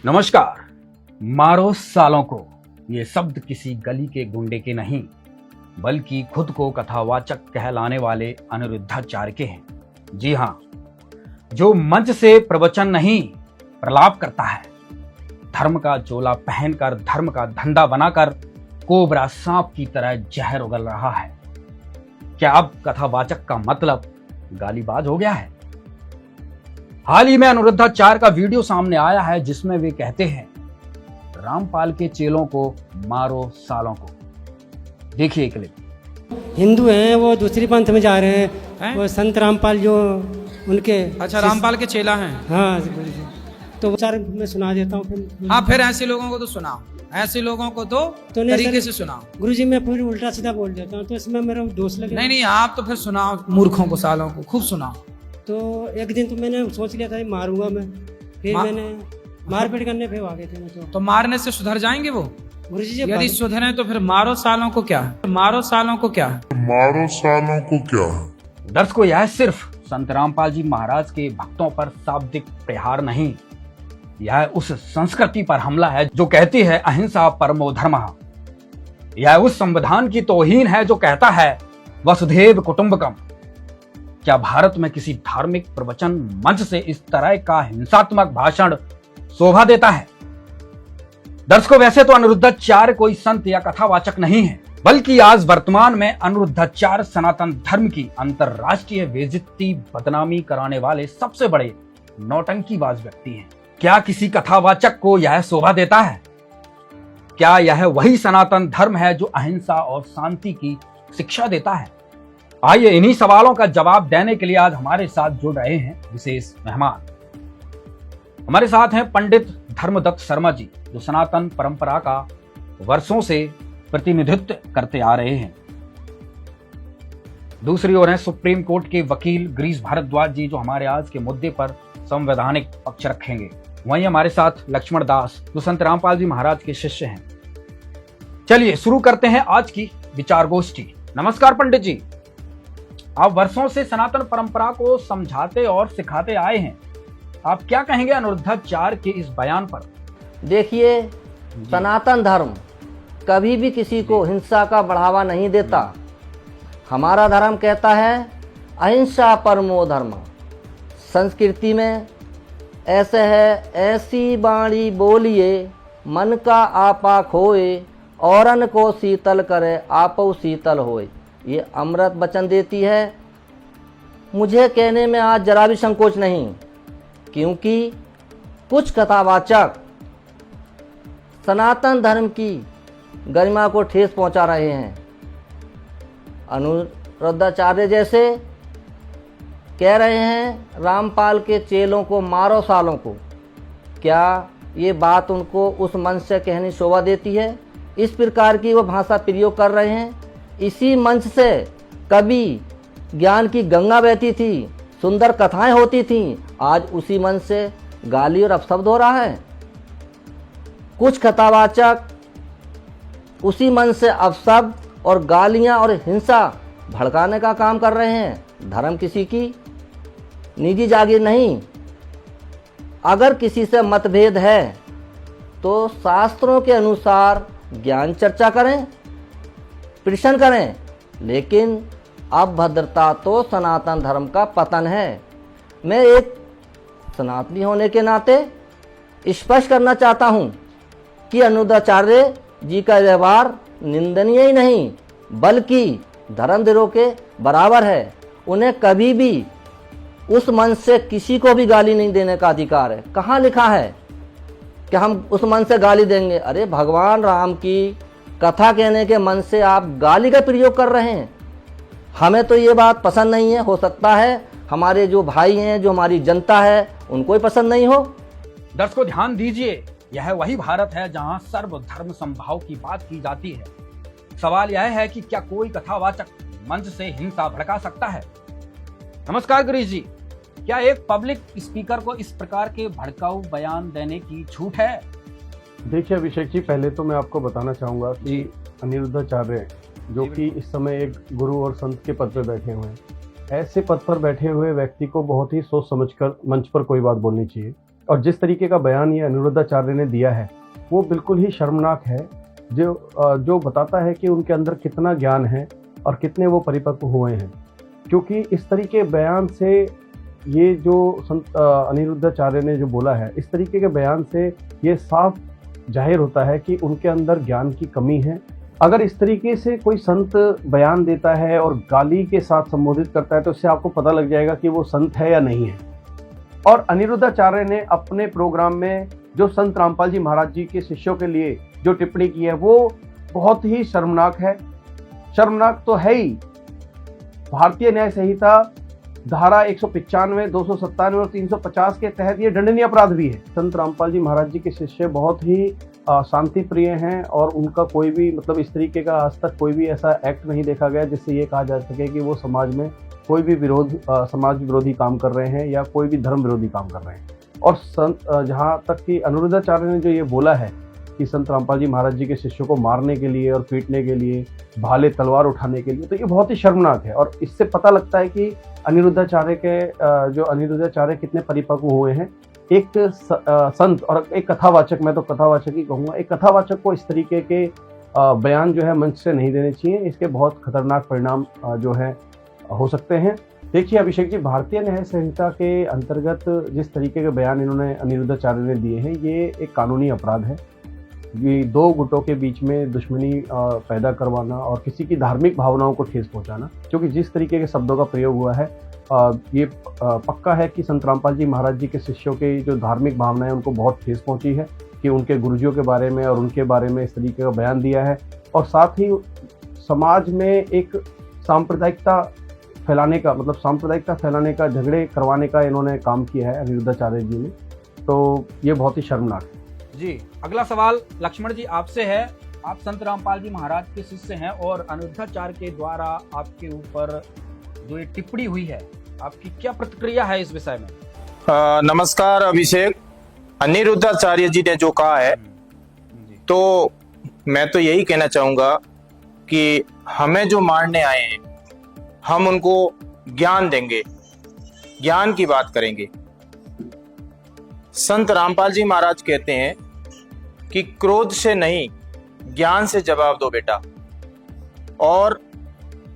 नमस्कार। मारो सालों को ये शब्द किसी गली के गुंडे के नहीं बल्कि खुद को कथावाचक कहलाने वाले अनिरुद्धाचार्य के हैं। जी हाँ, जो मंच से प्रवचन नहीं प्रलाप करता है, धर्म का चोला पहनकर धर्म का धंधा बनाकर कोबरा सांप की तरह जहर उगल रहा है। क्या अब कथावाचक का मतलब गालीबाज हो गया है? हाल ही में अनिरुद्धाचार्य का वीडियो सामने आया है जिसमें वे कहते हैं, रामपाल के चेलों को मारो सालों को। देखिए क्लिप। हिंदू हैं, वो दूसरी पंथ में जा रहे हैं। वो संत रामपाल जो उनके रामपाल के चेला हैं। हाँ गुरुजी, तो चार मैं सुना देता हूँ फिर। हाँ, फिर ऐसे लोगों को तो सुनाओ, ऐसे लोगों को तो तरीके से सुनाओ। गुरुजी मैं फिर उल्टा सीधा बोल देता हूँ तो इसमें मेरा दोष लगे। नहीं, आप तो फिर सुनाओ, मूर्खों को सालों को खूब सुनाओ। तो एक दिन तो मैंने सोच लिया था मारूंगा मैं, फिर मैंने मारपीट करने पे आ गए थे। तो मारने से सुधर जाएंगे वो? गुरुजी यदि सुधरे तो फिर मारो सालों को क्या है? मारो सालों को क्या है? मारो सालों को क्या है? दर्शकों, यह सिर्फ संत रामपाल जी महाराज के भक्तों पर शाब्दिक प्रहार नहीं, यह उस संस्कृति पर हमला है जो कहती है अहिंसा परमो धर्मः। यह उस संविधान की तौहीन है जो कहता है वसुधैव कुटुंबकम। क्या भारत में किसी धार्मिक प्रवचन मंच से इस तरह का हिंसात्मक भाषण शोभा देता है? दर्शकों, वैसे तो अनिरुद्धाचार्य कोई संत या कथावाचक नहीं है, बल्कि आज वर्तमान में अनिरुद्धाचार्य सनातन धर्म की अंतरराष्ट्रीय बेइज्जती बदनामी कराने वाले सबसे बड़े नौटंकीबाज व्यक्ति हैं। क्या किसी कथावाचक को यह शोभा देता है? क्या यह वही सनातन धर्म है जो अहिंसा और शांति की शिक्षा देता है? आइए इन्हीं सवालों का जवाब देने के लिए आज हमारे साथ जुड़ रहे हैं विशेष मेहमान। हमारे साथ हैं पंडित धर्मदत्त शर्मा जी, जो सनातन परंपरा का वर्षों से प्रतिनिधित्व करते आ रहे हैं। दूसरी ओर हैं सुप्रीम कोर्ट के वकील गिरीश भारद्वाज जी, जो हमारे आज के मुद्दे पर संवैधानिक पक्ष रखेंगे। वहीं हमारे साथ लक्ष्मण दास, जो संत रामपाल जी महाराज के शिष्य हैं। चलिए शुरू करते हैं आज की विचार गोष्ठी। नमस्कार पंडित जी, आप वर्षों से सनातन परंपरा को समझाते और सिखाते आए हैं, आप क्या कहेंगे अनिरुद्धाचार्य के इस बयान पर? देखिए, सनातन धर्म कभी भी किसी को हिंसा का बढ़ावा नहीं देता। हमारा धर्म कहता है अहिंसा परमो धर्म। संस्कृति में ऐसे है, ऐसी बाणी बोलिए मन का आपा खोए, औरन को शीतल करे आपो शीतल होए। ये अमृत वचन देती है। मुझे कहने में आज जरा भी संकोच नहीं, क्योंकि कुछ कथावाचक सनातन धर्म की गरिमा को ठेस पहुंचा रहे हैं। अनिरुद्धाचार्य जैसे कह रहे हैं रामपाल के चेलों को मारो सालों को। क्या ये बात उनको उस मंच से कहनी शोभा देती है? इस प्रकार की वो भाषा प्रयोग कर रहे हैं। इसी मंच से कभी ज्ञान की गंगा बहती थी, सुंदर कथाएं होती थीं, आज उसी मंच से गाली और अपशब्द हो रहा है। कुछ कथावाचक उसी मंच से अपशब्द और गालियां और हिंसा भड़काने का काम कर रहे हैं। धर्म किसी की निजी जागीर नहीं। अगर किसी से मतभेद है तो शास्त्रों के अनुसार ज्ञान चर्चा करें, प्रश्न करें, लेकिन अभद्रता तो सनातन धर्म का पतन है। मैं एक सनातनी होने के नाते स्पष्ट करना चाहता हूँ कि अनिरुद्धाचार्य जी का व्यवहार निंदनीय ही नहीं बल्कि धर्मद्रोह के बराबर है। उन्हें कभी भी उस मंच से किसी को भी गाली नहीं देने का अधिकार है। कहाँ लिखा है कि हम उस मंच से गाली देंगे? अरे भगवान राम की कथा कहने के मन से आप गाली का प्रयोग कर रहे हैं। हमें तो ये बात पसंद नहीं है। हो सकता है हमारे जो भाई हैं, जो हमारी जनता है, उनको ही पसंद नहीं हो। दर्शकों ध्यान दीजिए, यह वही भारत है जहां सर्वधर्म समभाव की बात की जाती है। सवाल यह है कि क्या कोई कथावाचक मंच से हिंसा भड़का सकता है? नमस्कार गिरीश जी, क्या एक पब्लिक स्पीकर को इस प्रकार के भड़काऊ बयान देने की छूट है? देखिए अभिषेक जी, पहले तो मैं आपको बताना चाहूँगा कि अनिरुद्धाचार्य जो कि इस समय एक गुरु और संत के पद पर बैठे हुए हैं, ऐसे पद पर बैठे हुए व्यक्ति को बहुत ही सोच समझकर मंच पर कोई बात बोलनी चाहिए। और जिस तरीके का बयान ये अनिरुद्धाचार्य ने दिया है वो बिल्कुल ही शर्मनाक है, जो बताता है कि उनके अंदर कितना ज्ञान है और कितने वो परिपक्व हुए हैं। क्योंकि इस तरीके बयान से ये जो संत अनिरुद्धाचार्य ने जो बोला है, इस तरीके के बयान से ये साफ जाहिर होता है कि उनके अंदर ज्ञान की कमी है। अगर इस तरीके से कोई संत बयान देता है और गाली के साथ संबोधित करता है तो इससे आपको पता लग जाएगा कि वो संत है या नहीं है। और अनिरुद्धाचार्य ने अपने प्रोग्राम में जो संत रामपाल जी महाराज जी के शिष्यों के लिए जो टिप्पणी की है वो बहुत ही शर्मनाक है। शर्मनाक तो है ही। भारतीय न्याय संहिता धारा 195, 297 और 350 के तहत ये दंडनीय अपराध भी है। संत रामपाल जी महाराज जी के शिष्य बहुत ही शांति प्रिय हैं और उनका कोई भी मतलब इस तरीके का आज तक कोई भी ऐसा एक्ट नहीं देखा गया जिससे ये कहा जा सके कि वो समाज में कोई भी समाज विरोधी काम कर रहे हैं या कोई भी धर्म विरोधी काम कर रहे हैं। और संत जहाँ तक कि अनिरुद्धाचार्य ने जो ये बोला है कि संत रामपाल जी महाराज जी के शिष्यों को मारने के लिए और पीटने के लिए, भाले तलवार उठाने के लिए, तो ये बहुत ही शर्मनाक है। और इससे पता लगता है कि अनिरुद्धाचार्य कितने परिपक्व हुए हैं। एक संत और एक कथावाचक, मैं तो कथावाचक ही कहूँगा, एक कथावाचक को इस तरीके के बयान जो है मंच से नहीं देने चाहिए। इसके बहुत खतरनाक परिणाम जो है हो सकते हैं। देखिए अभिषेक जी, भारतीय न्याय संहिता के अंतर्गत जिस तरीके के बयान इन्होंने अनिरुद्धाचार्य ने दिए हैं ये एक कानूनी अपराध है। ये दो गुटों के बीच में दुश्मनी पैदा करवाना और किसी की धार्मिक भावनाओं को ठेस पहुंचाना, क्योंकि जिस तरीके के शब्दों का प्रयोग हुआ है ये पक्का है कि संत रामपाल जी महाराज जी के शिष्यों के जो धार्मिक भावनाएं उनको बहुत ठेस पहुंची है कि उनके गुरुजियों के बारे में और उनके बारे में इस तरीके का बयान दिया है। और साथ ही समाज में एक सांप्रदायिकता फैलाने का, झगड़े करवाने का इन्होंने काम किया है अनिरुद्धाचार्य जी ने। तो ये बहुत ही शर्मनाक है। जी, अगला सवाल लक्ष्मण जी आपसे है। आप संत रामपाल जी महाराज के शिष्य हैं और अनिरुद्धाचार्य के द्वारा आपके ऊपर जो ये टिप्पणी हुई है, आपकी क्या प्रतिक्रिया है इस विषय में? नमस्कार अभिषेक। अनिरुद्धाचार्य जी ने जो कहा है तो मैं तो यही कहना चाहूंगा कि हमें जो मारने आए हैं हम उनको ज्ञान देंगे, ज्ञान की बात करेंगे। संत रामपाल जी महाराज कहते हैं कि क्रोध से नहीं ज्ञान से जवाब दो बेटा। और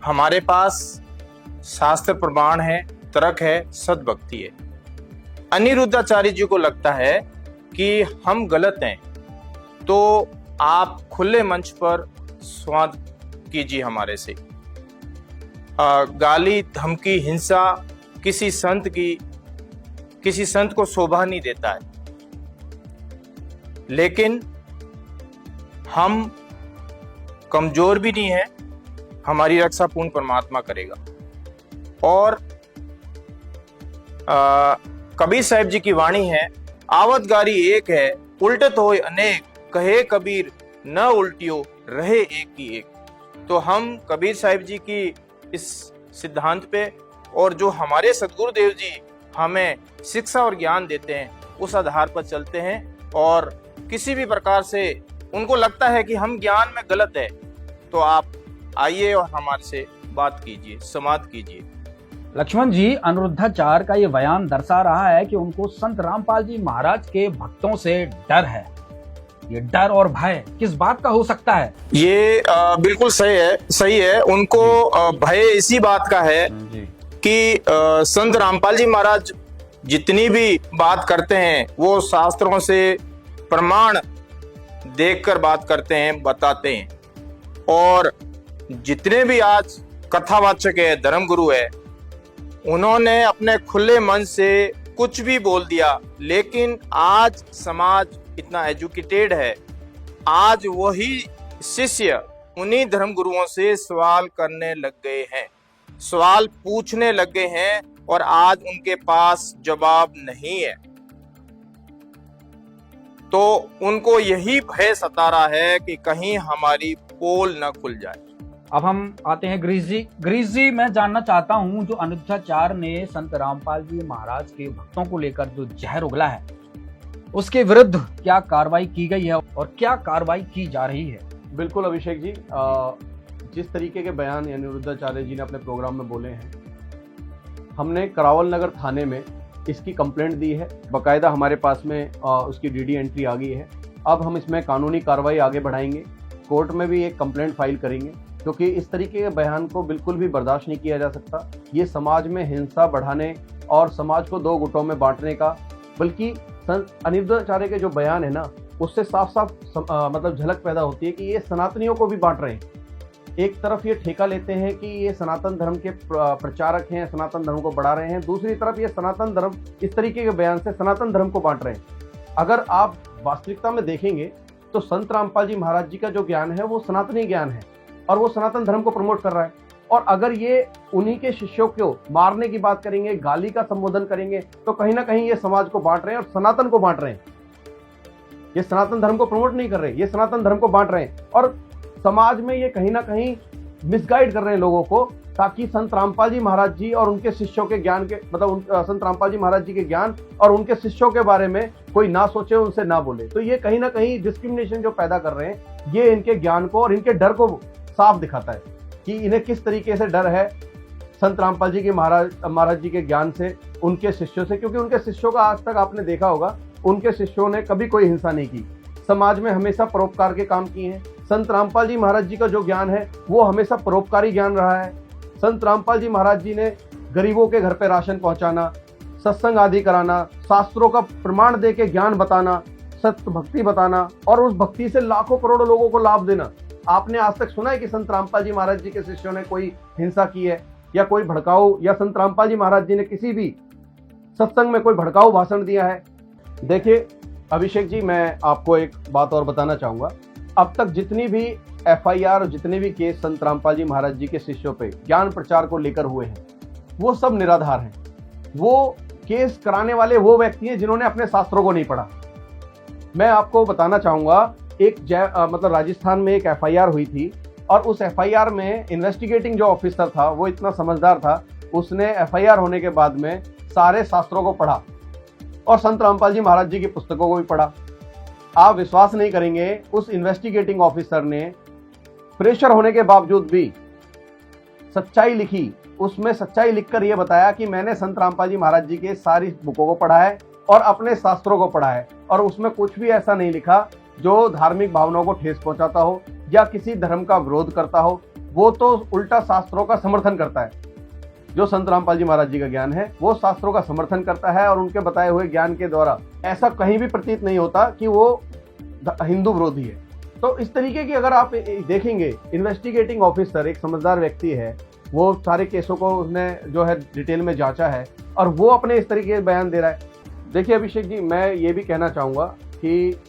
हमारे पास शास्त्र प्रमाण है, तर्क है, सद्भक्ति है। अनिरुद्धाचार्य जी को लगता है कि हम गलत हैं तो आप खुले मंच पर संवाद कीजिए हमारे से। गाली, धमकी, हिंसा किसी संत को शोभा नहीं देता है। लेकिन हम कमजोर भी नहीं है, हमारी रक्षा पूर्ण परमात्मा करेगा। और कबीर साहिब जी की वाणी है, आवत गारी एक है, उल्टत होय अनेक, कहे कबीर न उल्टियो रहे एक की एक। तो हम कबीर साहिब जी की इस सिद्धांत पे और जो हमारे सदगुरुदेव जी हमें शिक्षा और ज्ञान देते हैं उस आधार पर चलते हैं। और किसी भी प्रकार से उनको लगता है कि हम ज्ञान में गलत है तो आप आइए और हमारे से बात कीजिए, संवाद कीजिए। लक्ष्मण जी, अनिरुद्धाचार्य का ये बयान दर्शा रहा है कि उनको संत रामपाल जी महाराज के भक्तों से डर है। ये डर और भय किस बात का हो सकता है? ये बिल्कुल सही है। उनको भय इसी बात का है कि संत रामपाल जी महाराज जितनी भी बात करते हैं वो शास्त्रों से प्रमाण देखकर बात करते हैं, बताते हैं। और जितने भी आज कथावाचक है, धर्मगुरु है, उन्होंने अपने खुले मन से कुछ भी बोल दिया। लेकिन आज समाज इतना एजुकेटेड है, आज वही शिष्य उन्हीं धर्मगुरुओं से सवाल करने लग गए हैं, सवाल पूछने लग गए हैं और आज उनके पास जवाब नहीं है। तो उनको यही भय सता रहा है कि कहीं हमारी पोल न खुल जाए। अब हम आते हैं गिरीश जी। गिरीश जी, मैं जानना चाहता हूं जो अनिरुद्धाचार्य ने संत रामपाल जी महाराज के भक्तों को लेकर जो जहर उगला है उसके विरुद्ध क्या कार्रवाई की गई है और क्या कार्रवाई की जा रही है? बिल्कुल अभिषेक जी, जिस तरीके के बयान अनिरुद्धाचार्य जी ने अपने प्रोग्राम में बोले हैं, हमने करावल नगर थाने में इसकी कंप्लेंट दी है, बाकायदा हमारे पास में उसकी डीडी एंट्री आ गई है। अब हम इसमें कानूनी कार्रवाई आगे बढ़ाएंगे, कोर्ट में भी एक कंप्लेंट फाइल करेंगे, क्योंकि इस तरीके के बयान को बिल्कुल भी बर्दाश्त नहीं किया जा सकता। ये समाज में हिंसा बढ़ाने और समाज को दो गुटों में बांटने का, बल्कि अनिरुद्धाचार्य के जो बयान है ना, उससे साफ साफ मतलब झलक पैदा होती है कि ये सनातनियों को भी बांट रहे हैं। एक तरफ ये ठेका लेते हैं कि ये सनातन धर्म के प्रचारक हैं, सनातन धर्म को बढ़ा रहे हैं, दूसरी तरफ ये सनातन धर्म इस तरीके के बयान से सनातन धर्म को बांट रहे हैं। अगर आप वास्तविकता में देखेंगे तो संत रामपाल जी महाराज जी का जो ज्ञान है वो सनातनी ज्ञान है और वो सनातन धर्म को प्रमोट कर रहा है। और अगर ये उन्हीं के शिष्यों को मारने की बात करेंगे, गाली का संबोधन करेंगे, तो कहीं ना कहीं ये समाज को बांट रहे हैं और सनातन को बांट रहे हैं। ये सनातन धर्म को प्रमोट नहीं कर रहे, ये सनातन धर्म को बांट रहे हैं और समाज में ये कहीं ना कहीं मिसगाइड कर रहे हैं लोगों को, ताकि संत रामपाल जी महाराज जी और उनके शिष्यों के ज्ञान के मतलब संत रामपाल जी महाराज जी के ज्ञान और उनके शिष्यों के बारे में कोई ना सोचे, उनसे ना बोले। तो ये कहीं ना कहीं डिस्क्रिमिनेशन जो पैदा कर रहे हैं, ये इनके ज्ञान को और इनके डर को साफ दिखाता है कि इन्हें किस तरीके से डर है संत रामपाल जी के महाराज जी के ज्ञान से, उनके शिष्यों से। क्योंकि उनके शिष्यों का आज तक आपने देखा होगा, उनके शिष्यों ने कभी कोई हिंसा नहीं की, समाज में हमेशा परोपकार के काम किए हैं। संत रामपाल जी महाराज जी का जो ज्ञान है वो हमेशा परोपकारी ज्ञान रहा है। संत रामपाल जी महाराज जी ने गरीबों के घर पे राशन पहुंचाना, सत्संग आदि कराना, शास्त्रों का प्रमाण दे के ज्ञान बताना, सत्य भक्ति बताना और उस भक्ति से लाखों करोड़ों लोगों को लाभ देना। आपने आज तक सुना है कि संत रामपाल जी महाराज जी के शिष्यों ने कोई हिंसा की है या कोई भड़काऊ, या संत रामपाल जी महाराज जी ने किसी भी सत्संग में कोई भड़काऊ भाषण दिया है? देखिए अभिषेक जी, मैं आपको एक बात और बताना चाहूंगा। अब तक जितनी भी FIR और जितने भी केस संत रामपाल जी महाराज जी के शिष्यों पे ज्ञान प्रचार को लेकर हुए हैं, वो सब निराधार हैं। वो केस कराने वाले वो व्यक्ति हैं जिन्होंने अपने शास्त्रों को नहीं पढ़ा। मैं आपको बताना चाहूंगा, एक मतलब राजस्थान में एक FIR हुई थी और उस FIR में इन्वेस्टिगेटिंग जो ऑफिसर था वो इतना समझदार था, उसने FIR होने के बाद में सारे शास्त्रों को पढ़ा और संत रामपाल जी महाराज जी की पुस्तकों को भी पढ़ा। आप विश्वास नहीं करेंगे, उस इन्वेस्टिगेटिंग ऑफिसर ने प्रेशर होने के बावजूद भी सच्चाई लिखी। उसमें सच्चाई लिखकर यह बताया कि मैंने संत रामपाल जी महाराज जी के सारी बुकों को पढ़ा है और अपने शास्त्रों को पढ़ा है, और उसमें कुछ भी ऐसा नहीं लिखा जो धार्मिक भावनाओं को ठेस पहुंचाता हो या किसी धर्म का विरोध करता हो। वो तो उल्टा शास्त्रों का समर्थन करता है। जो संत रामपाल जी महाराज जी का ज्ञान है वो शास्त्रों का समर्थन करता है और उनके बताए हुए ज्ञान के द्वारा ऐसा कहीं भी प्रतीत नहीं होता कि वो हिंदू विरोधी है। तो इस तरीके की अगर आप देखेंगे, इन्वेस्टिगेटिंग ऑफिसर एक समझदार व्यक्ति है, वो सारे केसों को उसने जो है डिटेल में जांचा है और वो अपने इस तरीके से बयान दे रहा है। देखिए अभिषेक जी, मैं ये भी कहना चाहूँगा कि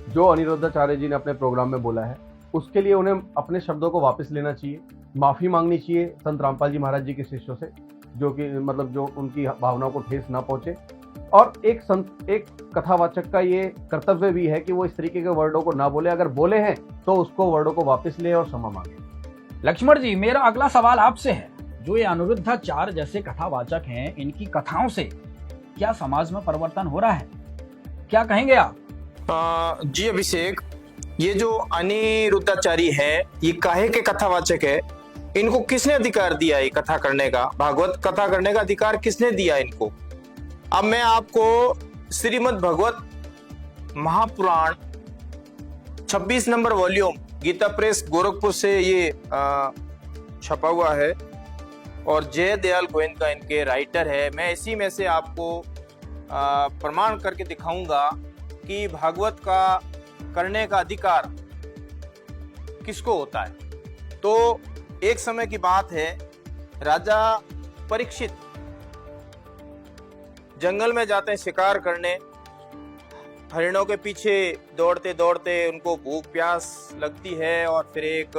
जो अनिरुद्धाचार्य जी ने अपने प्रोग्राम में बोला है उसके लिए उन्हें अपने शब्दों को वापस लेना चाहिए, माफ़ी मांगनी चाहिए संत रामपाल जी महाराज जी के शिष्यों से, जो कि मतलब जो उनकी भावनाओं को ठेस ना पहुंचे। और एक कथावाचक का ये कर्तव्य भी है कि वो इस तरीके के वर्डों को ना बोले, अगर बोले हैं तो उसको वर्डों को वापस ले और क्षमा मांगे। लक्ष्मण जी, मेरा अगला सवाल आपसे है, जो ये अनिरुद्धाचार्य जैसे कथावाचक हैं, इनकी कथाओं से क्या समाज में परिवर्तन हो रहा है? क्या कहेंगे आप? जी अभिषेक, ये जो अनिरुद्धाचार्य है ये काहे के कथावाचक है? इनको किसने अधिकार दिया ये कथा करने का, भागवत कथा करने का अधिकार किसने दिया इनको? अब मैं आपको Shrimad Bhagwat Mahapuran 26 number volume Gita press Gorakhpur से ये छपा हुआ है और जय दयाल गोविंद का इनके राइटर है। मैं इसी में से आपको प्रमाण करके दिखाऊंगा कि भागवत का करने का अधिकार किसको होता है। तो एक समय की बात है, राजा परीक्षित जंगल में जाते हैं शिकार करने। हरिणों के पीछे दौड़ते दौड़ते उनको भूख प्यास लगती है और फिर एक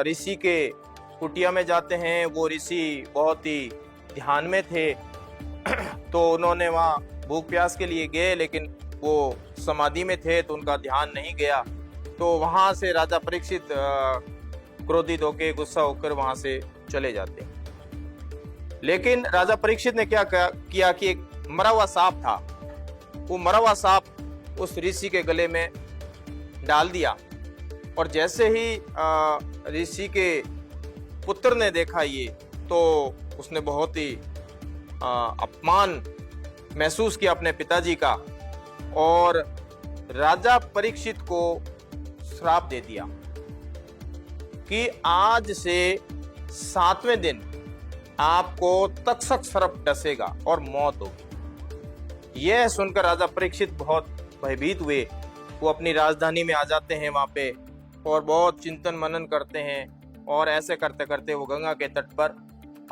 ऋषि के कुटिया में जाते हैं। वो ऋषि बहुत ही ध्यान में थे तो उन्होंने वहाँ भूख प्यास के लिए गए, लेकिन वो समाधि में थे तो उनका ध्यान नहीं गया। तो वहाँ से राजा परीक्षित क्रोधित होकर गुस्सा होकर वहाँ से चले जाते हैं। लेकिन राजा परीक्षित ने क्या किया कि एक मरा हुआ सांप था, वो मरा हुआ सांप उस ऋषि के गले में डाल दिया और जैसे ही ऋषि के पुत्र ने देखा ये, तो उसने बहुत ही अपमान महसूस किया अपने पिताजी का और राजा परीक्षित को श्राप दे दिया कि आज से 7वें दिन आपको तक्षक सर्प डसेगा और मौत होगी। यह सुनकर राजा परीक्षित बहुत भयभीत हुए। वो अपनी राजधानी में आ जाते हैं वहां पे और बहुत चिंतन मनन करते हैं और ऐसे करते करते वो गंगा के तट पर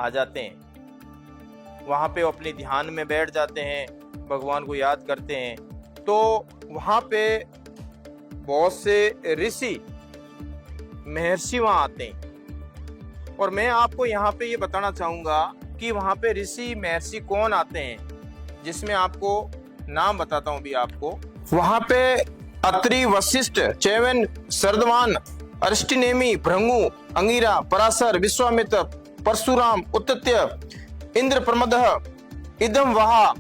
आ जाते हैं। वहां पे वो अपने ध्यान में बैठ जाते हैं, भगवान को याद करते हैं। तो वहां पे बहुत से ऋषि महर्षि वहां आते हैं और मैं आपको यहाँ पे ये बताना चाहूंगा कि वहां पे ऋषि महर्षि कौन आते हैं, जिसमें आपको नाम बताता हूं भी आपको। वहां पे अत्रि, वशिष्ठ, च्यवन, सर्दमान, अरिष्टनेमि, भृंगु, अंगिरा, पराशर, विश्वामित्र, परशुराम, उत्तत्य, इंद्र प्रमदः, इदम वहा,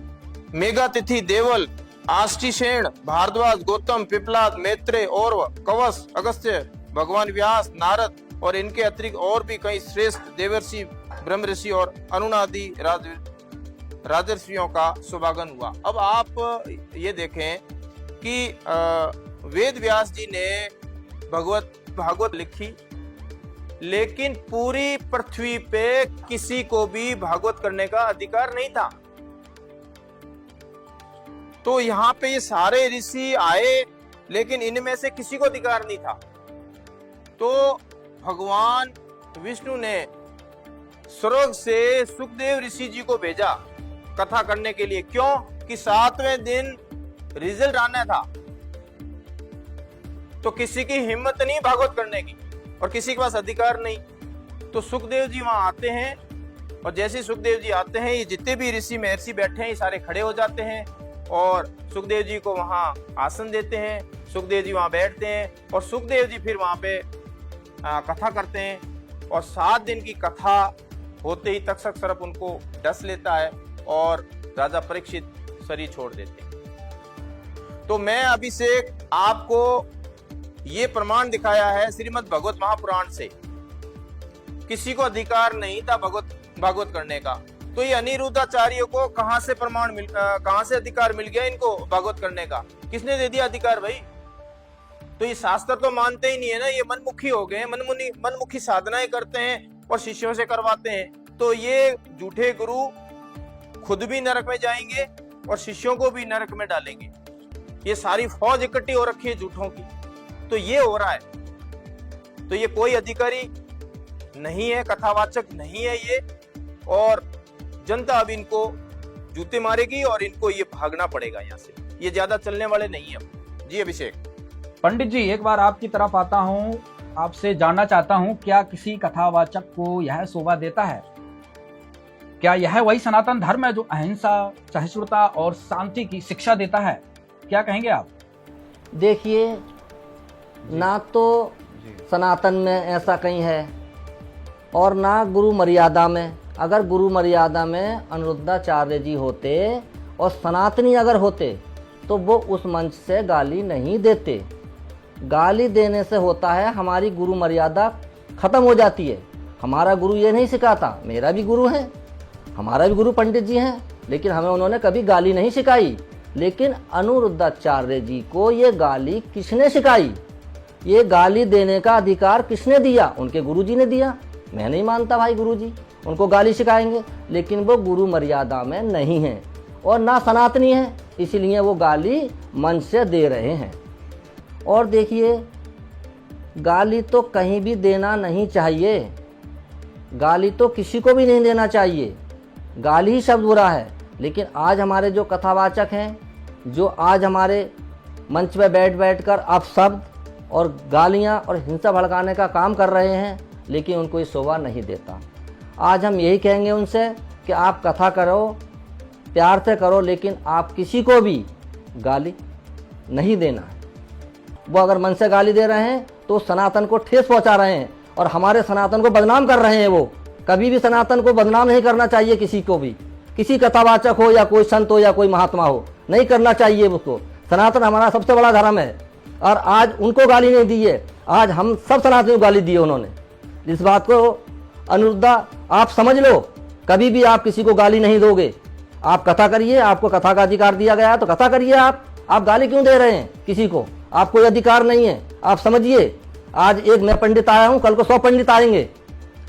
मेघातिथि, देवल, आष्टिसेन, भारद्वाज, गौतम, पिपलाद, मैत्रेय, औरव, कवस, अगस्त्य, भगवान व्यास, नारद और इनके अतिरिक्त और भी कई श्रेष्ठ देवर्षि, ब्रह्म ऋषि और अनुनादि राजर्षियों का सुभागन हुआ। अब आप ये देखें कि वेद व्यास जी ने भागवत लिखी, लेकिन पूरी पृथ्वी पे किसी को भी भागवत करने का अधिकार नहीं था। तो यहाँ पे ये सारे ऋषि आए, लेकिन इनमें से किसी को अधिकार नहीं था। तो भगवान विष्णु ने स्वर्ग से सुखदेव ऋषि जी को भेजा कथा करने के लिए। क्यों? कि 7वें दिन रिजल्ट आना था। तो किसी की हिम्मत नहीं भागवत करने की और किसी के पास अधिकार नहीं। तो सुखदेव जी वहां आते हैं और जैसे सुखदेव जी आते हैं, ये जितने भी ऋषि महर्षि बैठे हैं ये सारे खड़े हो जाते हैं और सुखदेव जी को वहां आसन देते हैं। सुखदेव जी वहां बैठते हैं और सुखदेव जी फिर वहां पे कथा करते हैं और 7 दिन की कथा होते ही तक्षक सर्प उनको डस लेता है और राजा परीक्षित शरीर छोड़ देते हैं। तो मैं अभी से आपको ये प्रमाण दिखाया है श्रीमद् भगवत महापुराण से। किसी को अधिकार नहीं था भागवत करने का। तो ये अनिरुद्धाचार्य को कहां से अधिकार मिल गया इनको भागवत करने का? किसने दे दिया अधिकार भाई? तो ये शास्त्र तो मानते ही नहीं है ना, ये मनमुखी हो गए, मनमुखी साधनाएं करते हैं और शिष्यों से करवाते हैं। तो ये झूठे गुरु खुद भी नरक में जाएंगे और शिष्यों को भी नरक में डालेंगे। ये सारी फौज इकट्ठी हो रखी है झूठों की। तो ये हो रहा है। तो ये कोई अधिकारी नहीं है, कथावाचक नहीं है ये, और जनता अब इनको जूते मारेगी और इनको ये भागना पड़ेगा यहाँ से। ये ज्यादा चलने वाले नहीं है। जी अभिषेक। पंडित जी, एक बार आपकी तरफ आता हूँ, आपसे जानना चाहता हूँ, क्या किसी कथावाचक को यह शोभा देता है? क्या यह वही सनातन धर्म है जो अहिंसा, सहिष्णुता और शांति की शिक्षा देता है? क्या कहेंगे आप? देखिए, ना तो सनातन में ऐसा कहीं है और ना गुरु मर्यादा में। अगर गुरु मर्यादा में अनिरुद्धाचार्य जी होते और सनातनी अगर होते तो वो उस मंच से गाली नहीं देते। गाली देने से होता है हमारी गुरु मर्यादा खत्म हो जाती है। हमारा गुरु ये नहीं सिखाता, मेरा भी गुरु है, हमारा भी गुरु पंडित जी हैं, लेकिन हमें उन्होंने कभी गाली नहीं सिखाई। लेकिन अनिरुद्धाचार्य जी को ये गाली किसने सिखाई? ये गाली देने का अधिकार किसने दिया? उनके गुरुजी ने दिया। मैं नहीं मानता भाई गुरुजी उनको गाली सिखाएंगे, लेकिन वो गुरु मर्यादा में नहीं है और ना सनातनी है, इसलिए वो गाली मन से दे रहे हैं। और देखिए, गाली तो कहीं भी देना नहीं चाहिए, गाली तो किसी को भी नहीं देना चाहिए। गाली ही शब्द बुरा है। लेकिन आज हमारे जो कथावाचक हैं, जो आज हमारे मंच पे बैठ कर अपशब्द और गालियां और हिंसा भड़काने का काम कर रहे हैं, लेकिन उनको ये शोभा नहीं देता। आज हम यही कहेंगे उनसे कि आप कथा करो, प्यार से करो, लेकिन आप किसी को भी गाली नहीं देना है। वो अगर मन से गाली दे रहे हैं तो सनातन को ठेस पहुंचा रहे हैं और हमारे सनातन को बदनाम कर रहे हैं। वो कभी भी सनातन को बदनाम नहीं करना चाहिए, किसी को भी, किसी कथावाचक हो या कोई संत हो या कोई महात्मा हो, नहीं करना चाहिए उसको। सनातन हमारा सबसे बड़ा धर्म है और आज उनको गाली नहीं दी है, आज हम सब सनातनियों को गाली दी है उन्होंने। इस बात को अनिरुद्धा आप समझ लो कभी भी आप किसी को गाली नहीं दोगे। आप कथा करिए, आपको कथा का अधिकार दिया गया है तो कथा करिए। आप गाली क्यों दे रहे हैं किसी को? आप कोई अधिकार नहीं है। आप समझिए, आज एक मैं पंडित आया हूं, कल को 100 पंडित आएंगे।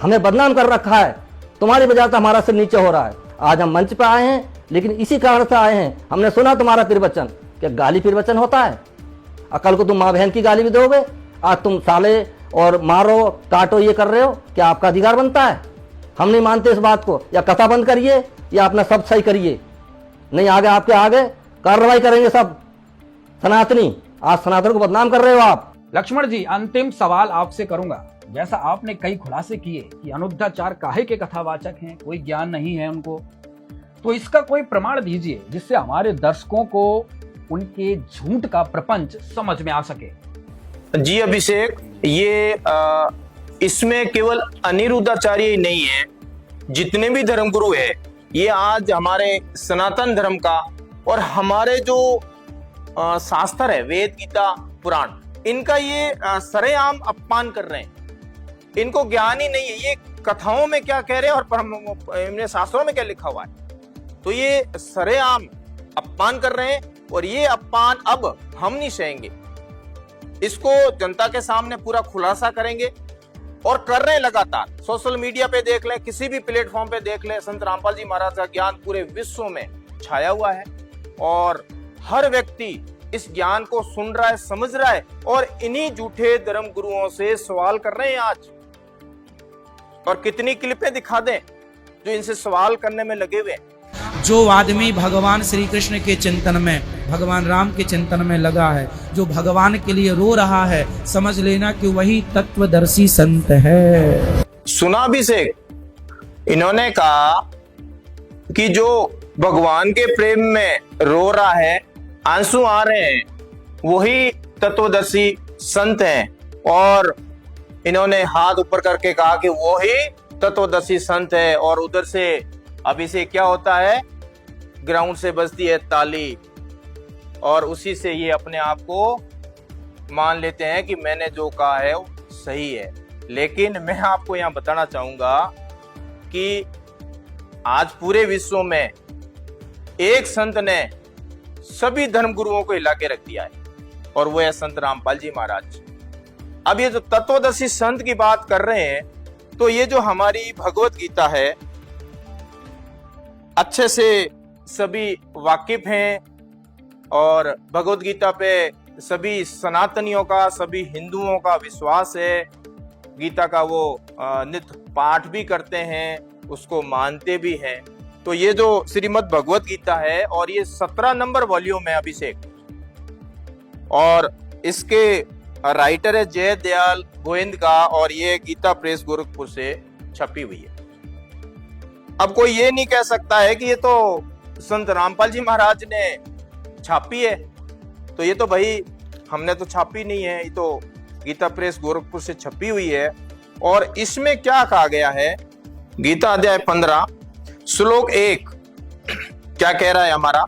हमें बदनाम कर रखा है, तुम्हारी वजह से हमारा सिर नीचे हो रहा है। आज हम मंच पे आए हैं, लेकिन इसी कारण से आए हैं, हमने सुना तुम्हारा प्रवचन। क्या गाली प्रवचन होता है? और कल को तुम माँ बहन की गाली भी दोगे। आज तुम साले और मारो काटो ये कर रहे हो, क्या आपका अधिकार बनता है? हम नहीं मानते इस बात को। या कथा बंद करिए या अपना सब सही करिए, नहीं आगे आपके आगे कार्रवाई करेंगे सब सनातनी। आज सनातन को बदनाम कर रहे हो आप। लक्ष्मण जी, अंतिम सवाल आपसे करूंगा। जैसा आपने कई खुलासे किए कि अनुद्धाचार काहे के कथावाचक हैं, कोई ज्ञान नहीं है उनको, तो इसका कोई प्रमाण दीजिए जिससे हमारे दर्शकों को उनके झूठ का प्रपंच समझ में आ सके। जी अभिषेक, ये इसमें केवल अनिरुद्धाचार्य ही नहीं है, जितने भी धर्मगुरु है, ये आज हमारे सनातन धर्म का और हमारे जो शास्त्र है, वेद, गीता, पुराण, इनका ये सरेआम अपमान कर रहे हैं। इनको ज्ञान ही नहीं है, ये कथाओं में क्या कह रहे हैं और इनमें शास्त्रों में क्या लिखा हुआ है, तो ये सरेआम अपमान कर रहे हैं और ये अपमान अब हम नहीं सहेंगे। इसको जनता के सामने पूरा खुलासा करेंगे और कर रहे हैं लगातार। सोशल मीडिया पे देख लें, किसी भी प्लेटफॉर्म पे देख लें, संत रामपाल जी महाराज का ज्ञान पूरे विश्व में छाया हुआ है और हर व्यक्ति इस ज्ञान को सुन रहा है, समझ रहा है और इन्हीं झूठे धर्म गुरुओं से सवाल कर रहे हैं आज। और कितनी क्लिपें दिखा दें जो इनसे सवाल करने में लगे हुए हैं। जो आदमी भगवान श्री कृष्ण के चिंतन में, भगवान राम के चिंतन में लगा है, जो भगवान के लिए रो रहा है, समझ लेना कि वही तत्वदर्शी संत है। सुना अभिषेक, इन्होंने कहा कि जो भगवान के प्रेम में रो रहा है, आंसू आ रहे हैं, वही तत्वदर्शी संत हैं। और इन्होंने हाथ ऊपर करके कहा कि वही तत्वदर्शी संत है। और उधर से अभी से क्या होता है, ग्राउंड से बजती है ताली और उसी से ये अपने आप को मान लेते हैं कि मैंने जो कहा है वो सही है। लेकिन मैं आपको यहाँ बताना चाहूंगा कि आज पूरे विश्व में एक संत ने सभी धर्मगुरुओं को हिला के रख दिया है और वो है संत रामपाल जी महाराज। अब ये जो तत्वदर्शी संत की बात कर रहे हैं, तो ये जो हमारी भगवत गीता है, अच्छे से सभी वाकिफ हैं और भगवत गीता पे सभी सनातनियों का, सभी हिंदुओं का विश्वास है। गीता का वो नित्य पाठ भी करते हैं, उसको मानते भी हैं। तो ये जो श्रीमद् भगवत गीता है और ये 17 नंबर वॉल्यूम है अभिषेक, और इसके राइटर है जय दयाल गोविंद का और ये गीता प्रेस गोरखपुर से छपी हुई है। अब कोई ये नहीं कह सकता है कि ये तो संत रामपाल जी महाराज ने छापी है, तो ये तो भाई हमने तो छापी नहीं है, ये तो गीता प्रेस गोरखपुर से छपी हुई है। और इसमें क्या कहा गया है, गीता अध्याय 15 श्लोक 1 क्या कह रहा है हमारा।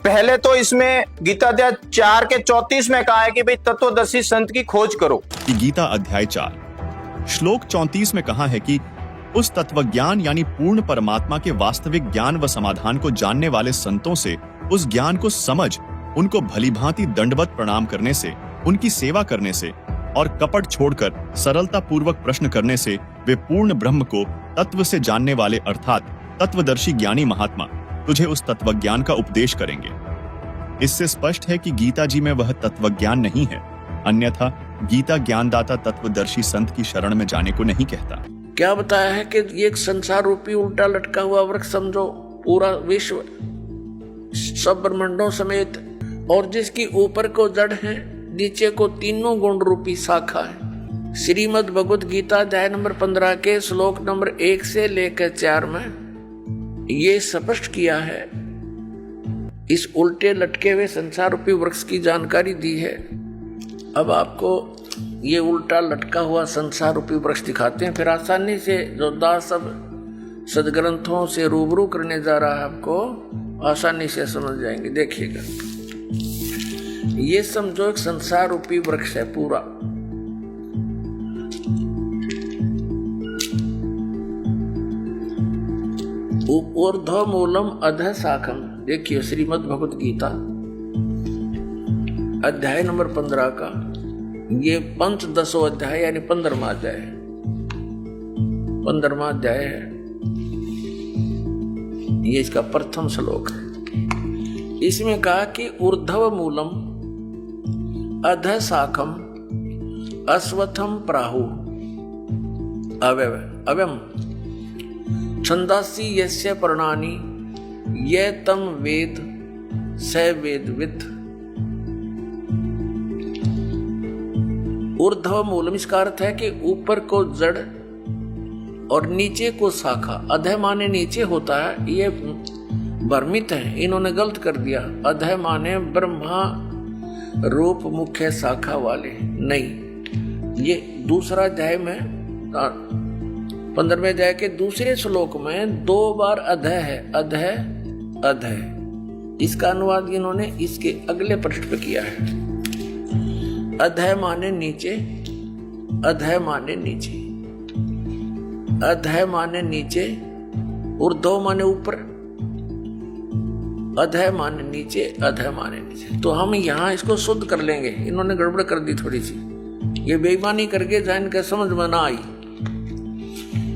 पहले तो इसमें गीता अध्याय 4 के 34 में कहा है कि भाई तत्वदर्शी संत की खोज करो। कि गीता अध्याय 4 श्लोक 34 में कहा है कि उस तत्वज्ञान यानी पूर्ण परमात्मा के वास्तविक ज्ञान व समाधान को जानने वाले संतों से उस ज्ञान को समझ, उनको भलीभांति दंडवत प्रणाम करने से, उनकी सेवा करने से और कपट छोड़कर सरलता पूर्वक प्रश्न करने से वे पूर्ण ब्रह्म को तत्व से जानने वाले अर्थात तत्वदर्शी ज्ञानी महात्मा तुझे उस तत्वज्ञान का उपदेश करेंगे। इससे स्पष्ट है कि गीता जी में वह तत्वज्ञान नहीं है, अन्यथा गीता ज्ञानदाता तत्वदर्शी संत की शरण में जाने को नहीं कहता। क्या बताया है कि ये एक संसार रूपी उल्टा लटका हुआ वृक्ष समझो, पूरा विश्व सब ब्रह्मांडों समेत, और जिसकी ऊपर को जड़ है, नीचे को तीनों गुण रूपी शाखा है। श्रीमद् भगवत गीता अध्याय नंबर 15 के श्लोक नंबर 1 से लेकर 4 में ये स्पष्ट किया है, इस उल्टे लटके हुए संसार रूपी वृक्ष की जानकारी दी है। अब आपको ये उल्टा लटका हुआ संसार रूपी वृक्ष दिखाते हैं, फिर आसानी से जो दास सब सदग्रंथों से रूबरू करने जा रहा है, आपको आसानी से समझ जाएंगे। देखिएगा, ये समझो एक संसार रूपी वृक्ष है पूरा। ऊर्ध्व मूलम अधः शाखम। देखिए श्रीमद् भगवत गीता अध्याय नंबर 15 का ये पंचदशो अध्याय यानी 15वां अध्याय है। 15वां अध्याय है, ये इसका प्रथम श्लोक है। इसमें कहा कि ऊर्ध्व मूलम अधः शाखम अश्वत्थम प्राहु अव्यम छंदासी यस्य पर्णानि ये तम वेद स वेदवित्। ऊर्ध्व मूलम इसका अर्थ है कि ऊपर को जड़ और नीचे को शाखा। अधः माने नीचे होता है, ये भ्रमित है, इन्होंने गलत कर दिया। अधः माने ब्रह्मा रूप मुख्य शाखा वाले, नहीं। ये दूसरा अध्याय में 15वें अध्याय के दूसरे श्लोक में 2 बार अधः है, अधः अधः। इसका अनुवाद इन्होंने इसके अगले पृष्ठ पे किया है। अधः माने नीचे, अधः माने नीचे, अधः माने नीचे, ऊर्ध्व माने ऊपर, अधः माने नीचे, अधः माने नीचे। तो हम यहाँ इसको शुद्ध कर लेंगे, इन्होंने गड़बड़ कर दी थोड़ी सी, ये बेईमानी करके जान के समझ में ना आई।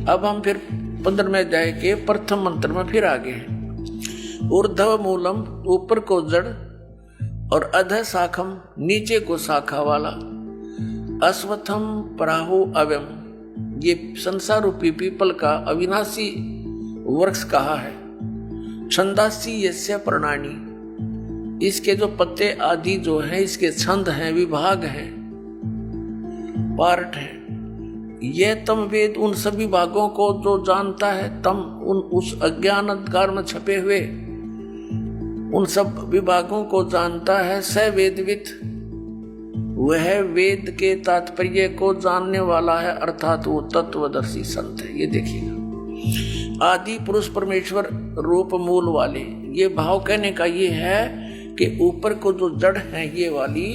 अब हम फिर 15वें अध्याय के प्रथम मंत्र में फिर आगे हैं। ऊर्ध्व मूलम ऊपर को जड़ और अधः शाखम नीचे को शाखा वाला, अश्वत्थम प्राहु अव्यम ये संसार रूपी पीपल का अविनाशी वृक्ष कहा है। छंदासी यस्य प्रणानी इसके जो पत्ते आदि जो हैं इसके छंद हैं, विभाग हैं, पार्ट हैं। ये तम वेद उन सभी भागों को जो जानता है, तम उस अज्ञान अंधकार में छपे हुए उन सब विभागों को जानता है। स वेदवित वह वेद के तात्पर्य को जानने वाला है, अर्थात वो तत्वदर्शी संत है। ये देखिएगा, आदि पुरुष परमेश्वर रूप मूल वाले, ये भाव कहने का ये है कि ऊपर को जो जड़ है ये वाली,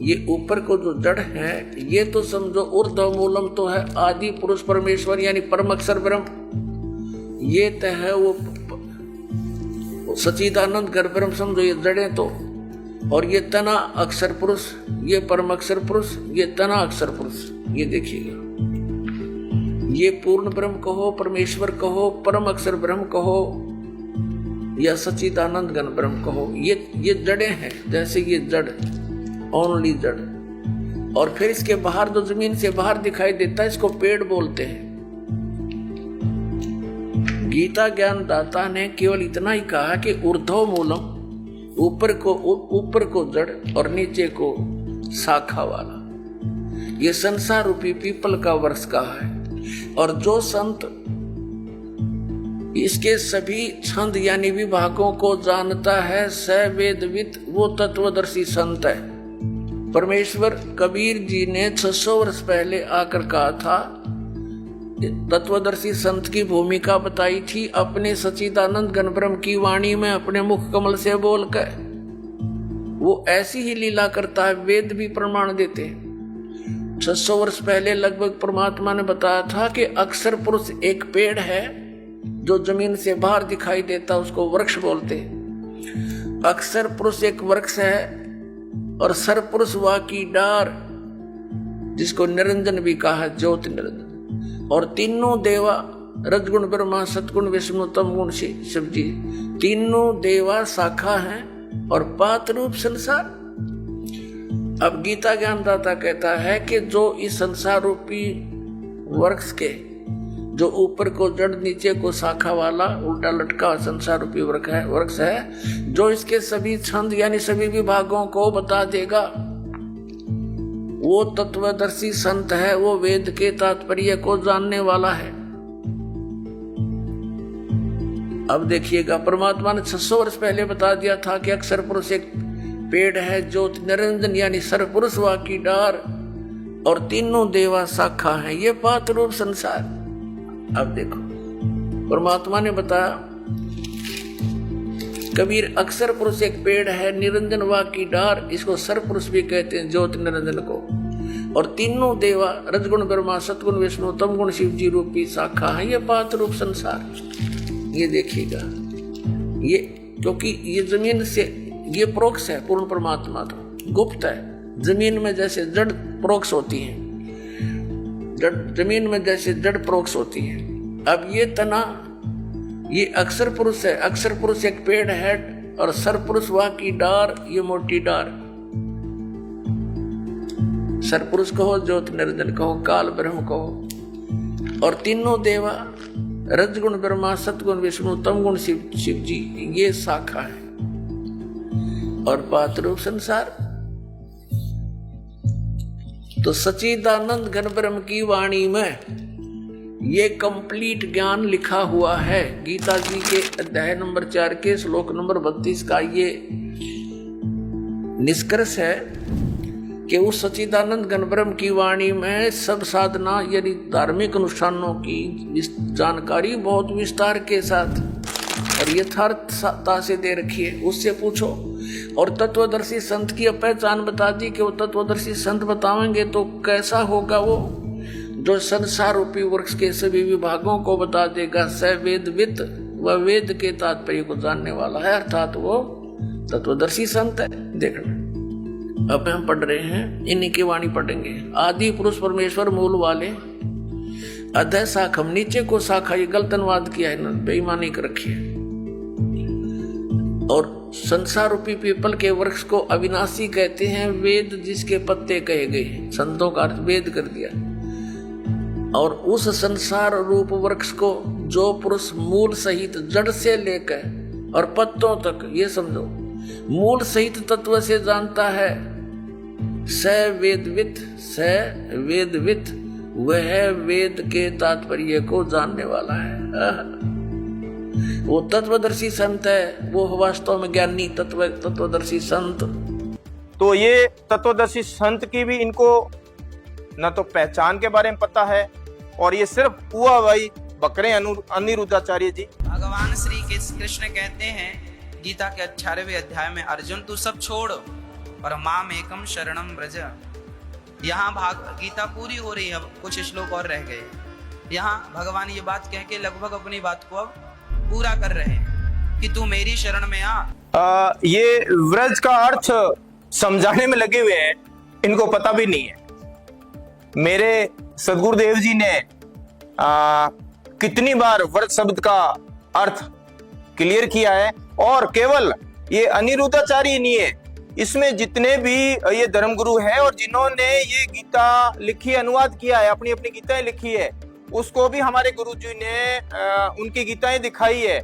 ये ऊपर को जो जड़ है ये तो समझो ऊर्ध्व मूलम तो है आदि पुरुष परमेश्वर यानी परम अक्षर ब्रह्म, ये तो है वो सच्चिदानंद घर ब्रह्म समझो, ये जड़ें तो। और ये तना अक्षर पुरुष, ये परम अक्षर पुरुष, ये तना अक्षर पुरुष। ये देखिएगा, ये पूर्ण ब्रह्म कहो, परमेश्वर कहो, परम अक्षर ब्रह्म कहो या सच्चिदानंद घन ब्रह्म कहो, ये जड़ें हैं। जैसे ये जड़, ओनली जड़, और फिर इसके बाहर जो जमीन से बाहर दिखाई देता है इसको पेड़ बोलते हैं। गीता ज्ञान दाता ने केवल इतना ही कहा कि ऊर्ध्व मूलम ऊपर को जड़ और नीचे को शाखा वाला, ये संसार रूपी पीपल का वृक्ष कहा है। और जो संत इसके सभी छंद यानी विभागों को जानता है, स वेदवित वो तत्वदर्शी संत है। परमेश्वर कबीर जी ने 600 वर्ष पहले आकर कहा था, तत्वदर्शी संत की भूमिका बताई थी अपने सच्चिदानंद घन ब्रह्म की वाणी में, अपने मुख कमल से बोलकर। वो ऐसी ही लीला करता है, वेद भी प्रमाण देते हैं। 600 वर्ष पहले लगभग परमात्मा ने बताया था कि अक्षर पुरुष एक पेड़ है जो जमीन से बाहर दिखाई देता, उसको वृक्ष बोलते। अक्षर पुरुष एक वृक्ष है और सरपुरुष वा की डार जिसको निरंजन भी कहा, ज्योति निरंजन। और तीनों देवा रजगुण ब्रह्मा सतगुण विष्णु तम गुण शिव जी, तीनों देवा शाखा हैं और पात रूप संसार। अब गीता ज्ञानदाता कहता है कि जो इस संसार रूपी वृक्ष के जो ऊपर को जड़ नीचे को शाखा वाला उल्टा लटका संसार रूपी वृक्ष है, जो इसके सभी छंद यानी सभी विभागों को बता देगा, वो तत्वदर्शी संत है, वो वेद के तात्पर्य को जानने वाला है। अब देखिएगा, परमात्मा ने 600 वर्ष पहले बता दिया था कि अक्षर पुरुष एक पेड़ है, ज्योति निरंजन यानी सरपुरुष वा की डार और तीनों देवा शाखा है, ये पात रूप संसार। अब देखो, परमात्मा ने बताया कबीर अक्षर पुरुष एक पेड़ है, निरंजन वा की डार, इसको सरपुरुष भी कहते हैं ज्योति निरंजन को। और तीनों देवा रजगुण ब्रह्मा सतगुण विष्णु तमगुण शिव जी रूपी शाखा है, ये पात रूप संसार। ये देखिएगा, ये क्योंकि ये जमीन से ये प्रोक्ष है, पूर्ण परमात्मा तो गुप्त है। जमीन में जैसे जड़ प्रोक्ष होती है, जमीन में जैसे जड़ प्रोक्ष होती है। अब ये तना, ये अक्षर पुरुष है। अक्षर पुरुष एक पेड़ है और सर पुरुष वह की डार, ये मोटी डार। सर पुरुष कहो, ज्योत निर्जन कहो, काल ब्रह्म कहो। और तीनों देवा, रजगुण ब्रह्मा, सतगुण विष्णु, तमगुण शिव जी, ये शाखा है। और बात रूप संसार तो सच्चिदानंद घन ब्रह्म की वाणी में ये कंप्लीट ज्ञान लिखा हुआ है। गीता जी के अध्याय नंबर 4 के श्लोक नंबर 32 का ये निष्कर्ष है कि उस सच्चिदानंद घन ब्रह्म की वाणी में सब साधना यानी धार्मिक अनुष्ठानों की जानकारी बहुत विस्तार के साथ और यथार्थता से दे रखी है। उससे पूछो। और तत्वदर्शी संत की पहचान बता दी कि वो तत्वदर्शी संत बतावेंगे तो कैसा होगा वो, जो संसार रूपी वृक्ष के सभी विभागों को बता देगा। स वेदविद, वह वेद के तात्पर्य को जानने वाला है, अर्थात वो तत्वदर्शी संत है। देखना, अब हम पढ़ रहे हैं, इन्हीं की वाणी पढ़ेंगे। आदि पुरुष परमेश्वर मूल वाले, अधः शाखम, नीचे को शाखा, ये गलत अनुवाद किया है ना, बेईमानी कर रखी है। और संसार रूपी पीपल के वृक्ष को अविनाशी कहते हैं। वेद जिसके पत्ते कहे गए, संतों का अर्थ वेद कर दिया। और उस संसार रूप वृक्ष को जो पुरुष मूल सहित जड़ से लेकर और पत्तों तक, ये समझो, मूल सहित तत्व से जानता है, स वेदवित, वह वेद के तात्पर्य को जानने वाला है। वो तत्वदर्शी संत है, वो वास्तव में ज्ञानी तत्वदर्शी संत। तो ये तत्वदर्शी संत की भी इनको न तो पहचान के बारे में पता है, और ये सिर्फ हुआ वही बकरे अनिरुद्धाचार्य जी। भगवान श्री कृष्ण कहते हैं गीता के 18वें अध्याय में, अर्जुन तू सब छोड़ और माम एकम शरणम ब्रज। यहाँ गीता पूरी हो रही है, कुछ श्लोक और रह गए। यहाँ भगवान ये बात कह के लगभग अपनी बात को अब पूरा कर रहे हैं कि तू मेरी शरण में आ। ये व्रज का अर्थ समझाने में लगे हुए हैं, इनको पता भी नहीं है। मेरे सदगुरुदेव जी ने कितनी बार व्रज शब्द का अर्थ क्लियर किया है। और केवल ये अनिरुद्धाचार्य नहीं है, इसमें जितने भी ये धर्मगुरु हैं और जिन्होंने ये गीता लिखी, अनुवाद किया है, अपनी अपनी गीताएं लिखी है, उसको भी हमारे गुरु जी ने उनकी गीताएं दिखाई है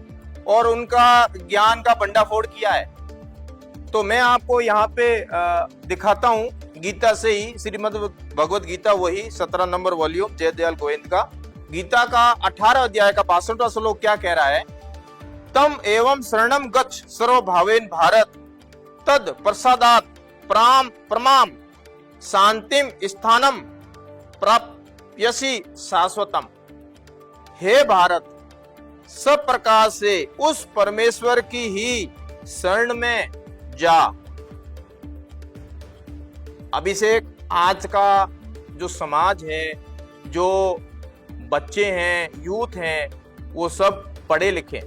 और उनका ज्ञान का भंडाफोड़ किया है। तो मैं आपको यहाँ पे दिखाता हूँ गीता से ही, श्रीमद् भगवत गीता, वही 17 नंबर वॉल्यूम, जयदयाल गोविंद का, गीता का 18 अध्याय का 65वां श्लोक क्या कह रहा है। तम एवं शरणम गच्छ सर्वभावेन भारत, तद प्रसादात प्रमाम शांतिम स्थानम प्राप्यसि शाश्वतम। हे भारत, सब प्रकार से उस परमेश्वर की ही शरण में जा। अभिषेक, आज का जो समाज है, जो बच्चे हैं, यूथ हैं, वो सब पढ़े लिखे,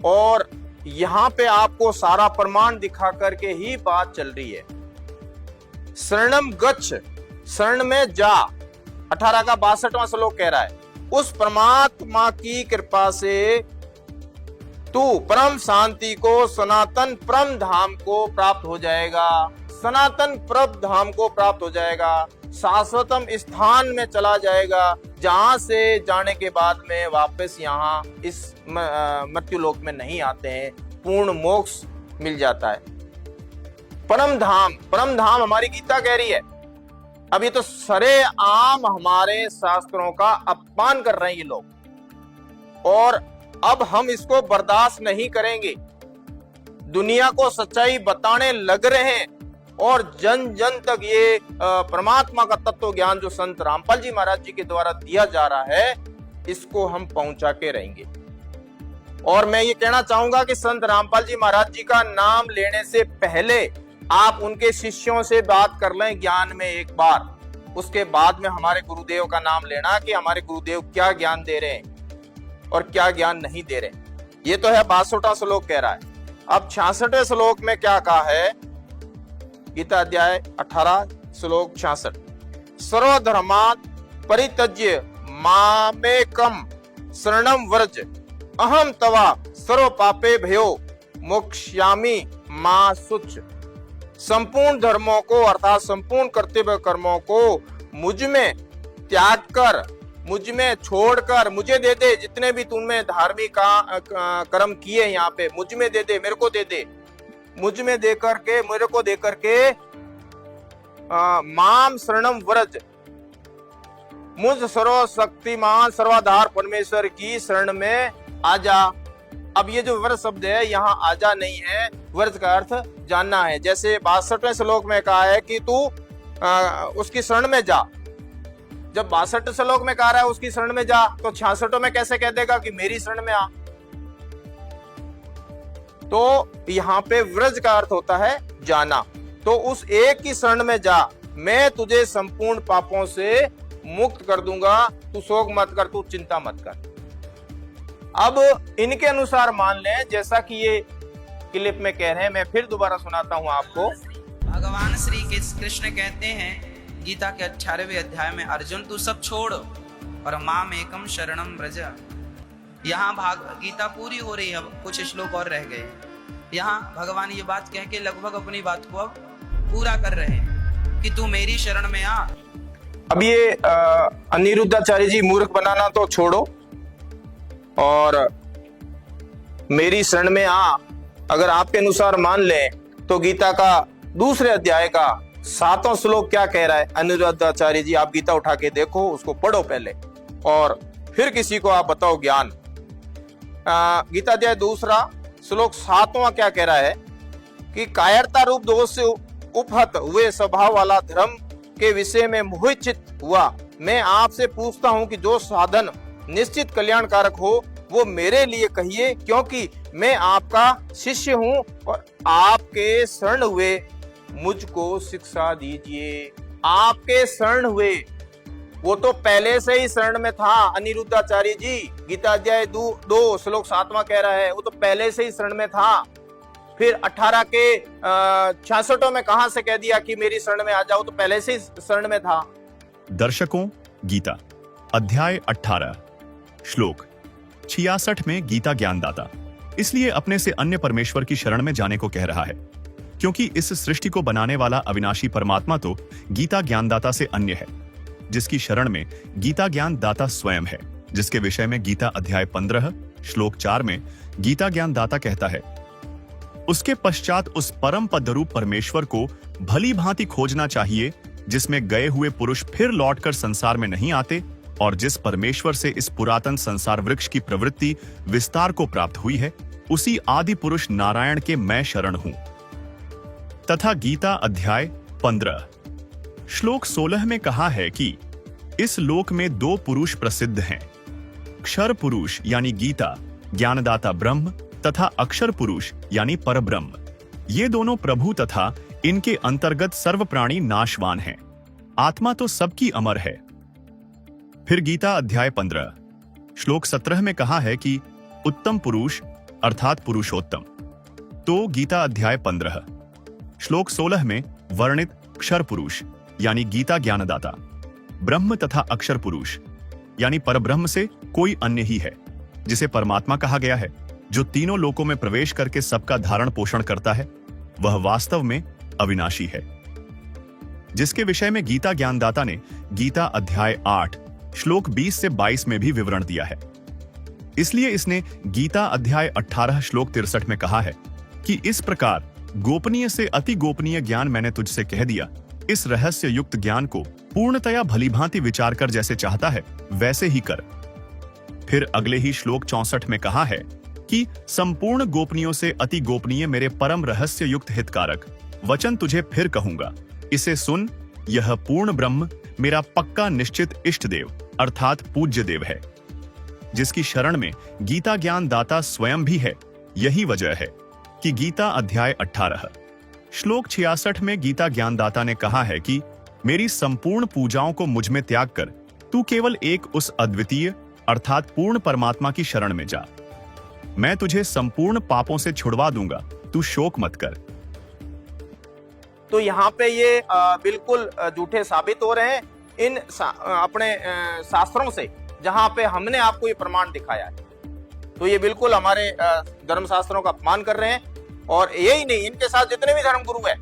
और यहां पे आपको सारा प्रमाण दिखा करके ही बात चल रही है। शरणम गच्छ, शरण में जा, 18 का 62वां श्लोक कह रहा है, उस परमात्मा की कृपा से तू परम शांति को, सनातन परम धाम को प्राप्त हो जाएगा, सनातन परम धाम को प्राप्त हो जाएगा, शाश्वतम स्थान में चला जाएगा, जहां से जाने के बाद में वापस यहाँ इस मृत्यु लोक में नहीं आते हैं, पूर्ण मोक्ष मिल जाता है। परम धाम हमारी गीता कह रही है। अब ये तो सरे आम हमारे शास्त्रों का अपमान कर रहे हैं ये लोग, और अब हम इसको बर्दाश्त नहीं करेंगे। दुनिया को सच्चाई बताने लग रहे हैं और जन जन तक ये परमात्मा का तत्व ज्ञान जो संत रामपाल जी महाराज जी के द्वारा दिया जा रहा है, इसको हम पहुंचा के रहेंगे। और मैं ये कहना चाहूंगा कि संत रामपाल जी महाराज जी का नाम लेने से पहले आप उनके शिष्यों से बात कर लें ज्ञान में एक बार, उसके बाद में हमारे गुरुदेव का नाम लेना कि हमारे गुरुदेव क्या ज्ञान दे रहे हैं। और क्या ज्ञान नहीं दे रहे। ये तो है 62वां श्लोक कह रहा है। अब 66वें श्लोक में क्या कहा है, गीता अध्याय 18 श्लोक 66, सर्वधर्मात् परित्यज्य मामेकम शरणम व्रज अहम तवा सर्व पापे भयो मोक्ष्यामि मा शुच। संपूर्ण धर्मों को अर्थात संपूर्ण कर्तव्य कर्मों को मुझ में त्याग कर, मुझ में छोड़कर मुझे दे दे। जितने भी तुमने धार्मिक कर्म किए यहाँ पे मुझ में दे दे, मेरे को दे दे, मुझ में दे करके, मेरे को दे करके माम शरणम व्रज, मुझ सर्वशक्तिमान सर्वाधार परमेश्वर की शरण में आजा। अब ये जो व्रज शब्द है यहाँ आजा नहीं है, व्रज का अर्थ जानना है। जैसे 62वें श्लोक में कहा है कि तू उसकी शरण में जा, जब 62 श्लोक में कहा रहा है उसकी शरण में जा, तो 66 में कैसे कह देगा कि मेरी शरण में आ। तो यहाँ पे व्रज का अर्थ होता है जाना। तो उस एक की शरण में जा, मैं तुझे संपूर्ण पापों से मुक्त कर दूंगा, तू शोक मत कर, तू चिंता मत कर। अब इनके अनुसार मान लें, जैसा कि ये क्लिप में कह रहे हैं, मैं फिर दोबारा सुनाता हूं आपको। भगवान श्री कृष्ण कहते हैं गीता के 18वें अध्याय में, अर्जुन तू सब छोड़ और माम एकम शरणम व्रज। यहाँ गीता पूरी हो रही है, अब कुछ श्लोक और रह गए। यहाँ भगवान ये बात कह के लगभग अपनी बात को अब पूरा कर रहे हैं कि तू मेरी शरण में आ। अब ये अनिरुद्धाचार्य जी, मूर्ख बनाना तो छोड़ो और मेरी शरण में आ। अगर आपके अनुसार मान लें तो गीता का दूसरे अध्याय का 7वां श्लोक क्या कह रहा है। अनिरुद्धाचार्य जी, आप गीता उठा के देखो, उसको पढ़ो पहले और फिर किसी को आप बताओ ज्ञान। गीता अध्याय दूसरा श्लोक 7वां क्या कह रहा है कि कायरता रूप दोष से उपहत हुए स्वभाव वाला धर्म के विषय में मोहित हुआ। मैं आपसे पूछता हूं कि जो साधन निश्चित कल्याणकारक हो वो मेरे लिए कहिए, क्योंकि मैं आपका शिष्य हूं और आपके शरण हुए मुझको शिक्षा दीजिए। आपके शरण हुए, वो तो पहले से ही शरण में था अनिरुद्धाचार्य जी। गीता अध्याय 2 श्लोक 7वां कह रहा है, वो तो पहले से ही शरण में था। फिर 18 के 66 में कहां से कह दिया कि मेरी शरण में आ जाओ, तो पहले से ही शरण में था। दर्शकों, गीता अध्याय 18 श्लोक 66 में गीता ज्ञानदाता इसलिए अपने से अन्य परमेश्वर की शरण में जाने को कह रहा है, क्योंकि इस सृष्टि को बनाने वाला अविनाशी परमात्मा तो गीता ज्ञानदाता से अन्य है, जिसकी शरण में गीता ज्ञानदाता स्वयं है, जिसके विषय में गीता अध्याय 15 श्लोक 4 में गीता ज्ञानदाता कहता है, उसके पश्चात उस परम पदरूप परमेश्वर को भली भांति खोजना चाहिए, जिसमें गए हुए पुरुष फिर लौटकर संसार में नहीं आते और जिस परमेश्वर से इस पुरातन संसार वृक्ष की प्रवृत्ति विस्तार को प्राप्त हुई है, उसी आदि पुरुष नारायण के मैं शरण हूं। तथा गीता अध्याय 15 श्लोक 16 में कहा है कि इस लोक में 2 पुरुष प्रसिद्ध हैं, क्षर पुरुष यानी गीता ज्ञानदाता ब्रह्म तथा अक्षर पुरुष यानी परब्रह्म। ये दोनों प्रभु तथा इनके अंतर्गत सर्व प्राणी नाशवान हैं। आत्मा तो सबकी अमर है। फिर गीता अध्याय 15 श्लोक 17 में कहा है कि उत्तम पुरुष अर्थात पुरुषोत्तम। तो गीता अध्याय 15 श्लोक 16 में वर्णित क्षर पुरुष यानी गीता ज्ञानदाता, ब्रह्म तथा अक्षर पुरुष यानी परब्रह्म से कोई अन्य ही है, जिसे परमात्मा कहा गया है, जो तीनों लोकों में प्रवेश करके सबका धारण पोषण करता है, वह वास्तव में अविनाशी है, जिसके विषय में गीता ज्ञानदाता ने गीता अध्याय 8 श्लोक 20 से 22 में भी विवरण दिया है। इसलिए इसने गीता अध्याय 18 श्लोक 63 में कहा है कि इस प्रकार गोपनीय से अति गोपनीय ज्ञान मैंने तुझसे कह दिया। इस रहस्य युक्त ज्ञान को पूर्णतया भलीभांति विचार कर जैसे चाहता है वैसे ही कर। फिर अगले ही श्लोक 64 में कहा है कि संपूर्ण गोपनीयों से अति गोपनीय मेरे परम रहस्य युक्त हितकारक वचन तुझे फिर कहूंगा, इसे सुन। यह पूर्ण ब्रह्म मेरा पक्का निश्चित इष्ट देव अर्थात पूज्य देव है, जिसकी शरण में गीता ज्ञान दाता स्वयं भी है। यही वजह है कि गीता अध्याय 18 श्लोक 66 में गीता ज्ञानदाता ने कहा है कि मेरी संपूर्ण पूजाओं को मुझ में त्याग कर तू केवल एक उस अद्वितीय अर्थात पूर्ण परमात्मा की शरण में जा। मैं तुझे संपूर्ण पापों से छुड़वा दूंगा, तू शोक मत कर। तो यहाँ पे ये बिल्कुल झूठे साबित हो रहे हैं इन अपने शास्त्रों से, जहां पे हमने आपको ये प्रमाण दिखाया है। तो ये बिल्कुल हमारे धर्म शास्त्रों का अपमान कर रहे हैं। और यही नहीं, इनके साथ जितने भी धर्म गुरु हैं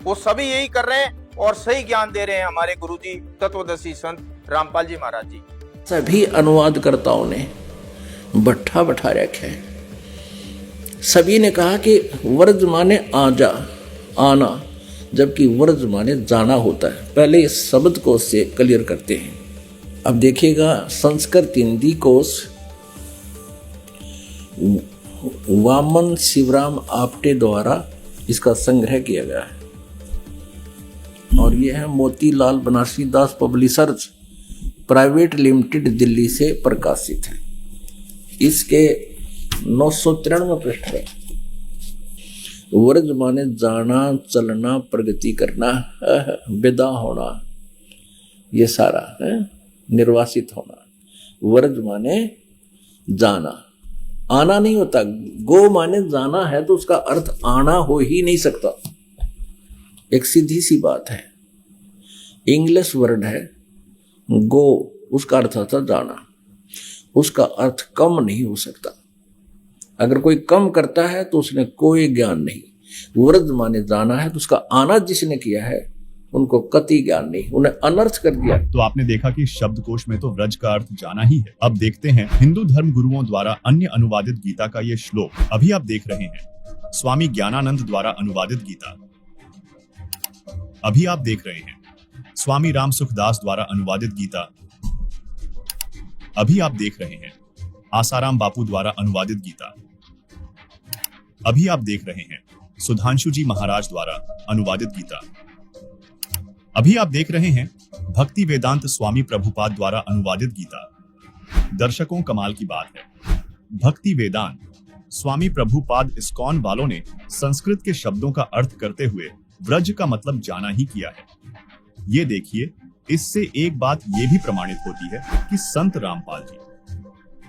वो सभी यही कर रहे हैं और सही ज्ञान दे रहे हैं हमारे गुरुजी तत्वदर्शी संत रामपाल जी महाराज जी। सभी अनुवादकर्ताओं ने भट्ठा बैठा रखा है। सभी ने कहा कि वर्ज माने आजा, आना, जबकि वर्ज माने जाना होता है। पहले इस शब्द कोश से क्लियर करते हैं। अब देखिएगा, संस्कृत हिंदी कोश वामन शिवराम आप्टे द्वारा इसका संग्रह किया गया है और यह है मोतीलाल बनारसी दास पब्लिशर्स प्राइवेट लिमिटेड, दिल्ली से प्रकाशित है। इसके 993 पृष्ठ है। वर्ज माने जाना, चलना, प्रगति करना, विदा होना, ये सारा है, निर्वासित होना। वर्ज माने जाना, आना नहीं होता। गो माने जाना है तो उसका अर्थ आना हो ही नहीं सकता। एक सीधी सी बात है। इंग्लिश वर्ड है गो, उसका अर्थ होता जाना, उसका अर्थ कम नहीं हो सकता। अगर कोई कम करता है तो उसने कोई ज्ञान नहीं। वर्ज माने जाना है तो उसका आना जिसने किया है उनको कति ज्ञान नहीं, उन्हें अनर्थ कर दिया। तो आपने देखा कि शब्दकोश में तो व्रज का अर्थ जाना ही है। अब देखते हैं हिंदू धर्म गुरुओं द्वारा अन्य अनुवादित गीता का ये श्लोक। अभी आप देख रहे हैं स्वामी ज्ञानानंद द्वारा अनुवादित गीता। अभी आप देख रहे हैं स्वामी राम सुखदास द्वारा अनुवादित गीता। अभी आप देख रहे हैं आसाराम बापू द्वारा अनुवादित गीता। अभी आप देख रहे हैं सुधांशु जी महाराज द्वारा अनुवादित गीता। अभी आप देख रहे हैं भक्ति वेदांत स्वामी प्रभुपाद द्वारा अनुवादित गीता। दर्शकों, कमाल की बात है, भक्ति वेदांत स्वामी प्रभुपाद इस्कॉन वालों ने संस्कृत के शब्दों का अर्थ करते हुए व्रज का मतलब जाना ही किया है। ये देखिए, इससे एक बात ये भी प्रमाणित होती है कि संत रामपाल जी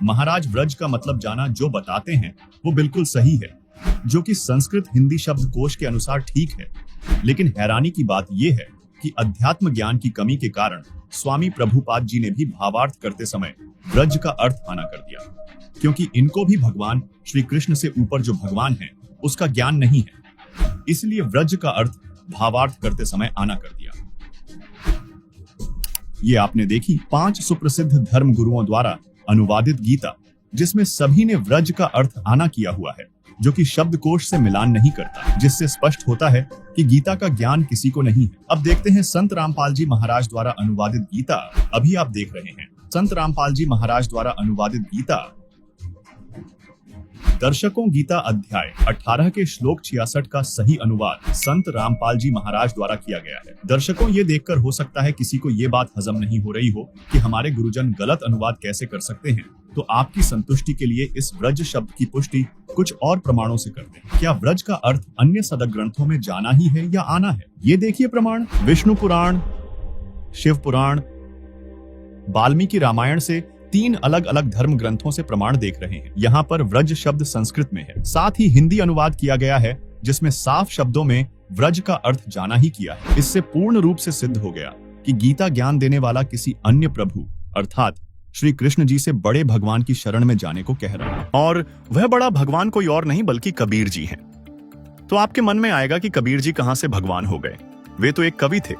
महाराज व्रज का मतलब जाना जो बताते हैं वो बिल्कुल सही है, जो कि संस्कृत हिंदी शब्दकोश के अनुसार ठीक है। लेकिन हैरानी की बात यह है कि अध्यात्म ज्ञान की कमी के कारण स्वामी प्रभुपाद जी ने भी भावार्थ करते समय व्रज का अर्थ आना कर दिया, क्योंकि इनको भी भगवान श्री कृष्ण से ऊपर जो भगवान है उसका ज्ञान नहीं है, इसलिए व्रज का अर्थ भावार्थ करते समय आना कर दिया। ये आपने देखी 5 सुप्रसिद्ध धर्म गुरुओं द्वारा अनुवादित गीता, जिसमें सभी ने व्रज का अर्थ आना किया हुआ है, जो कि शब्दकोश से मिलान नहीं करता, जिससे स्पष्ट होता है कि गीता का ज्ञान किसी को नहीं है। अब देखते हैं संत रामपाल जी महाराज द्वारा अनुवादित गीता। अभी आप देख रहे हैं संत रामपाल जी महाराज द्वारा अनुवादित गीता। दर्शकों, गीता अध्याय 18 के श्लोक 66 का सही अनुवाद संत रामपाल जी महाराज द्वारा किया गया है। दर्शकों, ये देखकर हो सकता है किसी को ये बात हजम नहीं हो रही हो कि हमारे गुरुजन गलत अनुवाद कैसे कर सकते हैं, तो आपकी संतुष्टि के लिए इस व्रज शब्द की पुष्टि कुछ और प्रमाणों से करते हैं। क्या व्रज का अर्थ अन्य सदक ग्रंथों में जाना ही है या आना है? ये देखिए प्रमाण, विष्णु पुराण, शिव पुराण, वाल्मीकि रामायण से 3 अलग अलग धर्म ग्रंथों से प्रमाण देख रहे हैं। यहाँ पर व्रज शब्द संस्कृत में है, साथ ही हिंदी अनुवाद किया गया है जिसमें साफ शब्दों में व्रज का अर्थ जाना ही किया है। इससे पूर्ण रूप से सिद्ध हो गया कि गीता ज्ञान देने वाला किसी अन्य प्रभु अर्थात श्री कृष्ण जी से बड़े भगवान की शरण में जाने को कह रहा है, और वह बड़ा भगवान कोई और नहीं बल्कि कबीर जी हैं। तो आपके मन में आएगा कि कबीर जी कहां से भगवान हो गए, वे तो एक कवि थे।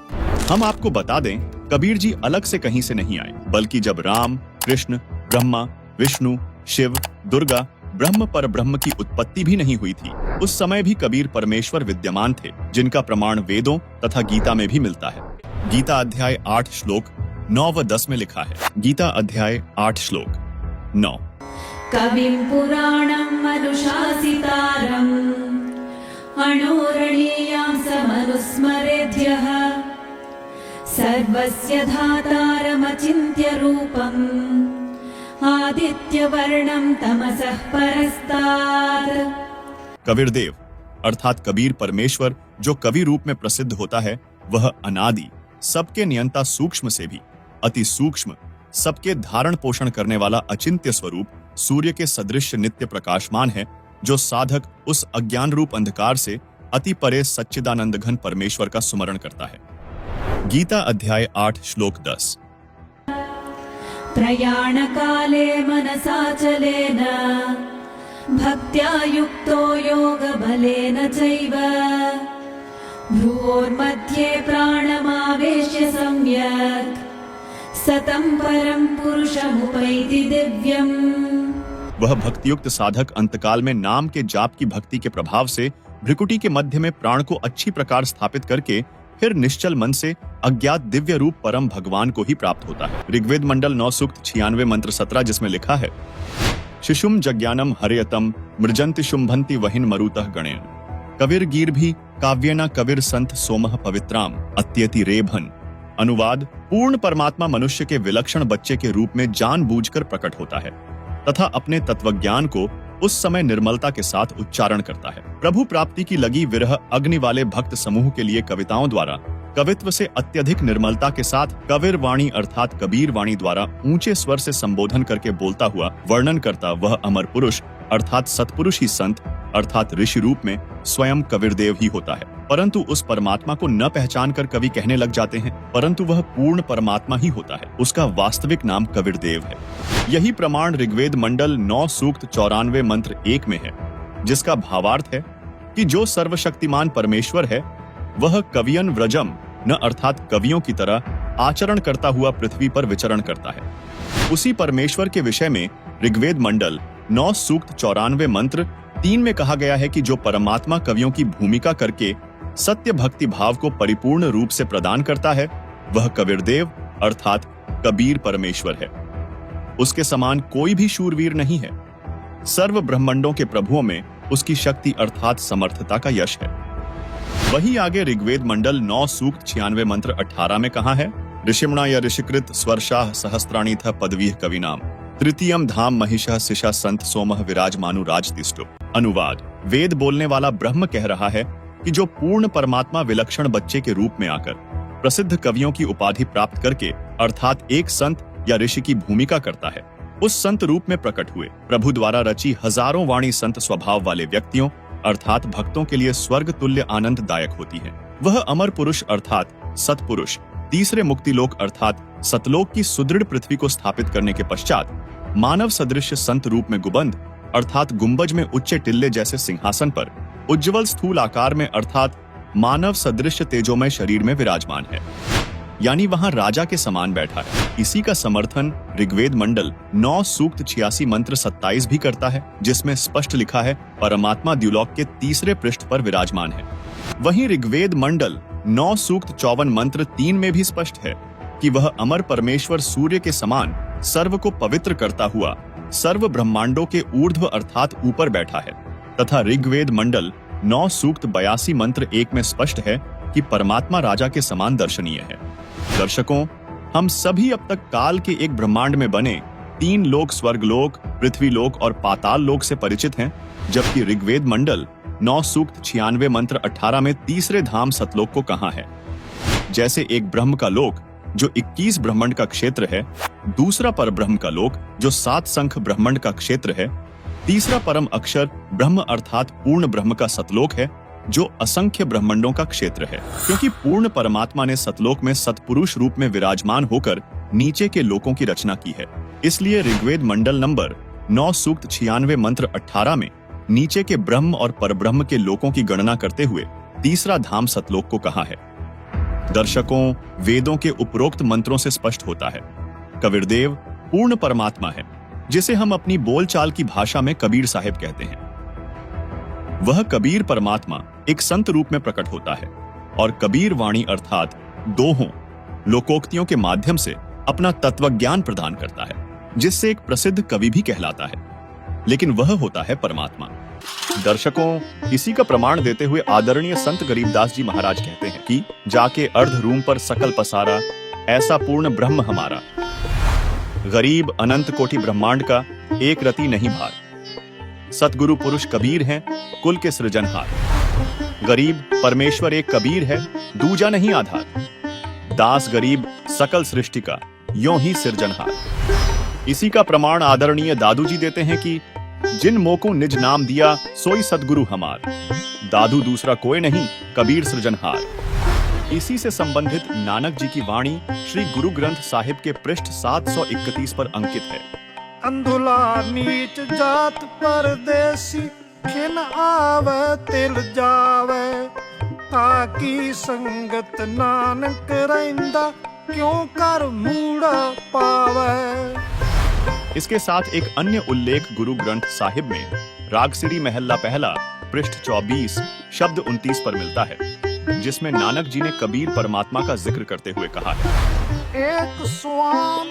हम आपको बता दें, कबीर जी अलग से कहीं से नहीं आए, बल्कि जब राम, कृष्ण, ब्रह्मा, विष्णु, शिव, दुर्गा, ब्रह्म पर ब्रह्म की उत्पत्ति भी नहीं हुई थी, उस समय भी कबीर परमेश्वर विद्यमान थे, जिनका प्रमाण वेदों तथा गीता में भी मिलता है। गीता अध्याय 8 श्लोक 9 व 10 में लिखा है। गीता अध्याय 8 श्लोक 9। कविं पुराणं अनुशासितारम् अणोरणीयां समनुस्मरेद्यः सर्वस्य धातारमचिन्त्य रूपम् आदित्यवर्णं तमसः परस्तात्। कबीरदेव अर्थात कबीर परमेश्वर जो कवि रूप में प्रसिद्ध होता है, वह अनादि, सबके नियंता सूक्ष्म से भी अति सूक्ष्म, सबके धारण पोषण करने वाला अचिंत्य स्वरूप सूर्य के सदृश नित्य प्रकाशमान है, जो साधक उस अज्ञान रूप अंधकार से अति परे सच्चिदानंद घन परमेश्वर का सुमरण करता है। गीता अध्याय 8 श्लोक 10। प्रयाणकाले मनसाचलेन भक्त्या युक्तो योगबलेन चैव भ्रुवोर्मध्ये प्राणमावेश्य सम्यक् सतं परं पुरुषमुपैति दिव्यम्। वह भक्तियुक्त साधक अंतकाल में नाम के जाप की भक्ति के प्रभाव से भ्रिकुटी के मध्य में प्राण को अच्छी प्रकार स्थापित करके फिर निश्चल मन से अज्ञात दिव्य रूप परम भगवान को ही प्राप्त होता है। ऋग्वेद मंडल 9 सूक्त 96 मंत्र 17, जिसमें लिखा है, शिशुम जज्ञानम हरयतम मृजंति शुंभंति वहिन मरुतः गणेन कविर गीर भी काव्यना कविर संत सोमह पवित्राम अत्यति रेभन। अनुवाद, पूर्ण परमात्मा मनुष्य के विलक्षण बच्चे के रूप में जानबूझकर प्रकट होता है तथा अपने तत्वज्ञान को उस समय निर्मलता के साथ उच्चारण करता है। प्रभु प्राप्ति की लगी विरह अग्नि वाले भक्त समूह के लिए कविताओं द्वारा कवित्व से अत्यधिक निर्मलता के साथ कविर वाणी अर्थात कबीर वाणी द्वारा ऊंचे स्वर से संबोधन करके बोलता हुआ वर्णन करता वह अमर पुरुष अर्थात सत्पुरुष ही संत अर्थात ऋषि रूप में स्वयं कबीरदेव ही होता है। परंतु उस परमात्मा को न पहचान कर कवि कहने लग जाते हैं, परंतु वह पूर्ण परमात्मा ही होता है। उसका वास्तविक नाम कबीरदेव है। यही प्रमाण ऋग्वेद मंडल 9 सूक्त 94 मंत्र 1 में है, जिसका भावार्थ है कि जो सर्वशक्तिमान परमेश्वर है वह कवियन व्रजम न अर्थात कवियों की तरह आचरण करता हुआ पृथ्वी पर विचरण करता है। उसी परमेश्वर के विषय में ऋग्वेद मंडल 9 सूक्त 94 मंत्र 3 में कहा गया है कि जो परमात्मा कवियों की भूमिका करके सत्य भक्ति भाव को परिपूर्ण रूप से प्रदान करता है वह कबीरदेव अर्थात कबीर परमेश्वर है। उसके समान कोई भी शूरवीर नहीं है। सर्व ब्रह्मांडों के प्रभुओं में उसकी शक्ति अर्थात समर्थता का यश है। वही आगे ऋग्वेद मंडल 9 सूक्त 96 मंत्र 18 में कहा है, ऋषिमणा या ऋषिकृत स्वर्षाः सहस्त्राणी था पदवीह कविनाम तृतीयम धाम महिषः सिषा संत सोमः विराजमानु राजतिष्ठो। अनुवाद, वेद बोलने वाला ब्रह्म कह रहा है कि जो पूर्ण परमात्मा विलक्षण बच्चे के रूप में आकर प्रसिद्ध कवियों की उपाधि प्राप्त करके अर्थात एक संत या ऋषि की भूमिका करता है, उस संत रूप में प्रकट हुए प्रभु द्वारा रची हजारों वाणी संत स्वभाव वाले व्यक्तियों अर्थात भक्तों के लिए स्वर्ग तुल्य आनंददायक होती है। वह अमर पुरुष अर्थात सतपुरुष तीसरे मुक्तिलोक अर्थात सतलोक की सुदृढ़ पृथ्वी को स्थापित करने के पश्चात मानव सदृश संत रूप में गुबंद अर्थात गुंबज में उच्च टिल्ले जैसे सिंहासन पर उज्जवल स्थूल आकार में अर्थात मानव सदृश तेजोमय शरीर में विराजमान है, यानी वहां राजा के समान बैठा है। इसी का समर्थन ऋग्वेद मंडल 9 सूक्त 86 मंत्र 27 भी करता है, जिसमें स्पष्ट लिखा है परमात्मा द्युलोक के तीसरे पृष्ठ पर विराजमान है। वहीं ऋग्वेद मंडल 9 सूक्त 54 मंत्र 3 में भी स्पष्ट है कि वह अमर परमेश्वर सूर्य के समान सर्व को पवित्र करता हुआ सर्व ब्रह्मांडों के ऊर्ध्व अर्थात ऊपर बैठा है, तथा ऋग्वेद मंडल 9 सूक्त 82 मंत्र 1 में स्पष्ट है कि परमात्मा राजा के समान दर्शनीय है। दर्शकों, हम सभी अब तक काल के एक ब्रह्मांड में बने 3 लोक स्वर्गलोक, पृथ्वीलोक और पाताल लोक से परिचित हैं, जबकि ऋग्वेद मंडल 9 सूक्त 96 मंत्र 18 में तीसरे धाम सतलोक को कहा है। जैसे एक ब्रह्म का लोक जो 21 ब्रह्मांड का क्षेत्र है, दूसरा पर ब्रह्म का लोक जो 7 संख ब्रह्मांड का क्षेत्र है, तीसरा परम अक्षर ब्रह्म अर्थात पूर्ण ब्रह्म का सतलोक है जो असंख्य ब्रह्मांडों का क्षेत्र है। क्योंकि पूर्ण परमात्मा ने सतलोक में सतपुरुष रूप में विराजमान होकर नीचे के लोकों की रचना की है, इसलिए ऋग्वेद मंडल नंबर 9 सूक्त 96 मंत्र 18 में नीचे के ब्रह्म और परब्रह्म के लोकों की गणना करते हुए तीसरा धाम सतलोक को कहा है। दर्शकों, वेदों के उपरोक्त मंत्रों से स्पष्ट होता है कबीरदेव पूर्ण परमात्मा है, जिसे हम अपनी बोलचाल की भाषा में कबीर साहिब कहते हैं। वह कबीर परमात्मा एक संत रूप में प्रकट होता है और कबीर वाणी अर्थात दोहों लोकोक्तियों के माध्यम से अपना तत्वज्ञान प्रदान करता है, जिससे एक प्रसिद्ध कवि भी कहलाता है, लेकिन वह होता है परमात्मा। दर्शकों, इसी का प्रमाण देते हुए आदरणीय संत गरीबदास जी महाराज कहते हैं कि जाके अर्ध रूम पर सकल पसारा ऐसा पूर्ण ब्रह्म हमारा, गरीब अनंत कोटि ब्रह्मांड का एक रति नहीं भार, सतगुरु पुरुष कबीर हैं कुल के सृजनहार, गरीब परमेश्वर एक कबीर है दूजा नहीं आधार, दास गरीब सकल सृष्टि का यों ही सिरजनहार। इसी का प्रमाण आदरणीय दादू जी देते हैं कि जिन मोको निज नाम दिया सोई सदगुरु हमार, दादू दूसरा कोई नहीं कबीर सृजनहार। इसी से संबंधित नानक जी की वाणी श्री गुरु ग्रंथ साहिब के पृष्ठ 731 पर अंकित है। अंधुला नीच जात परदेसी, खिन आवे तिल जावे, ताकी संगत नानक रहिंदा, क्यों कर मूड़ा पावे। इसके साथ एक अन्य उल्लेख गुरु ग्रंथ साहिब में रागसिरी महल्ला पहला पृष्ठ 24 शब्द 29 पर मिलता है, जिसमें नानक जी ने कबीर परमात्मा का जिक्र करते हुए कहा है। एक स्वान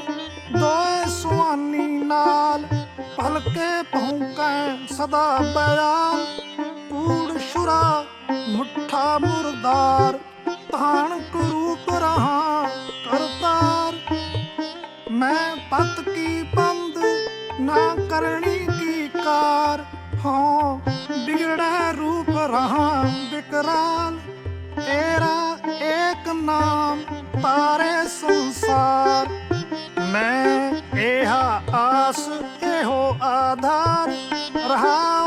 दो स्वानी नाल, पलके भौंके सदा बयान, कूड़ शुरा मुठा मुर्दार, तान कुरूप रहा करतार। मैं पत की बंद ना करनी की कार, हाँ बिगड़े रूप रहा विकराल। तेरा एक नाम तारे संसार, मैं एहा आस एहो आधार। रहा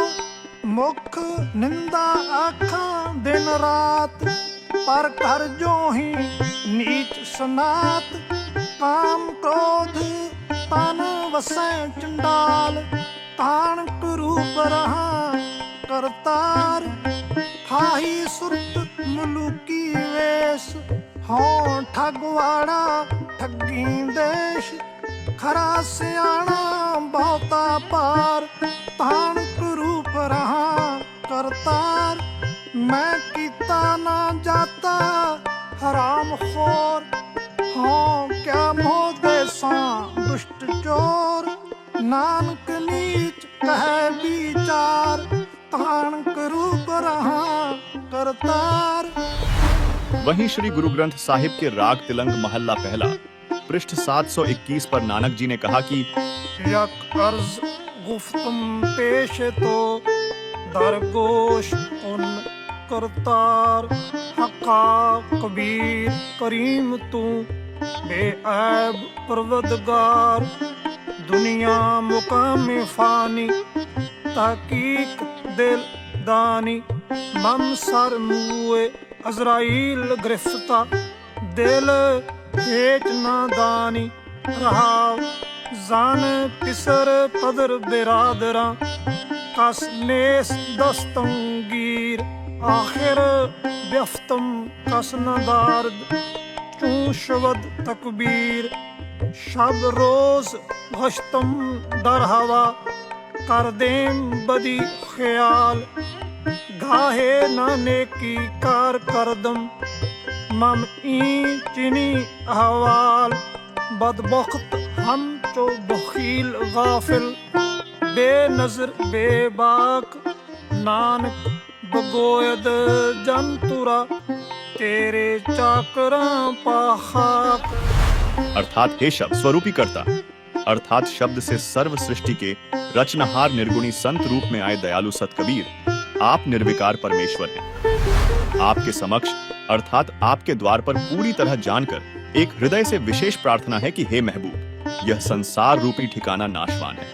मुख निंदा आखा दिन रात, पर कर जो ही नीच सनात। काम क्रोध तन वसै चंडाल, तान कुरूप रहा करतार। हाही सुरत मुलुकी वेश, हों ठगवाड़ा ठगी देश। खरा सियाणा बहुता पार, तान कुरूप रहा करतार। मैं कीता ना जाता हराम खोर, हाँ क्या मोह देसा दुष्ट चोर। नानक नीच कहे विचार, तान करूप रहा करतार। वहीं श्री गुरु ग्रंथ साहिब के राग तिलंग महल्ला पहला पृष्ठ 721 पर नानक जी ने कहा कि यक अर्ज गुफ्तम पेश तो, दरगोश उन करतार। हका कबीर करीम तू, बेऐब परवदगार। दुनिया मुकाम फानी, तहकीक दिल दानी। मम सर मुए अजराइल गिरफ्ता, दिल हेच नादानी। रहा जान पिसर पदर बिरादरा, कस नेस दस्तंगीर। आखिर व्यफ्तम कस नदार्द, चूं शवद तकबीर। शब रोज भश्तम दर हवा, कर देम बदी ख्याल। गाहे नाने की कार करदम, मम ई चिनी अहवाल। बदबख्त हम चो बखील गाफिल, बेनजर बेबाक। नानक बगोयद जंतुरा, तेरे चाकरा पाखाक। अर्थात हे शब्द स्वरूपी करता, अर्थात शब्द से सर्व सृष्टि के रचनहार निर्गुणी संत रूप में आए दयालु सत कबीर, आप निर्विकार परमेश्वर हैं। आपके समक्ष अर्थात आपके द्वार पर पूरी तरह जानकर एक हृदय से विशेष प्रार्थना है कि हे महबूब, यह संसार रूपी ठिकाना नाशवान है।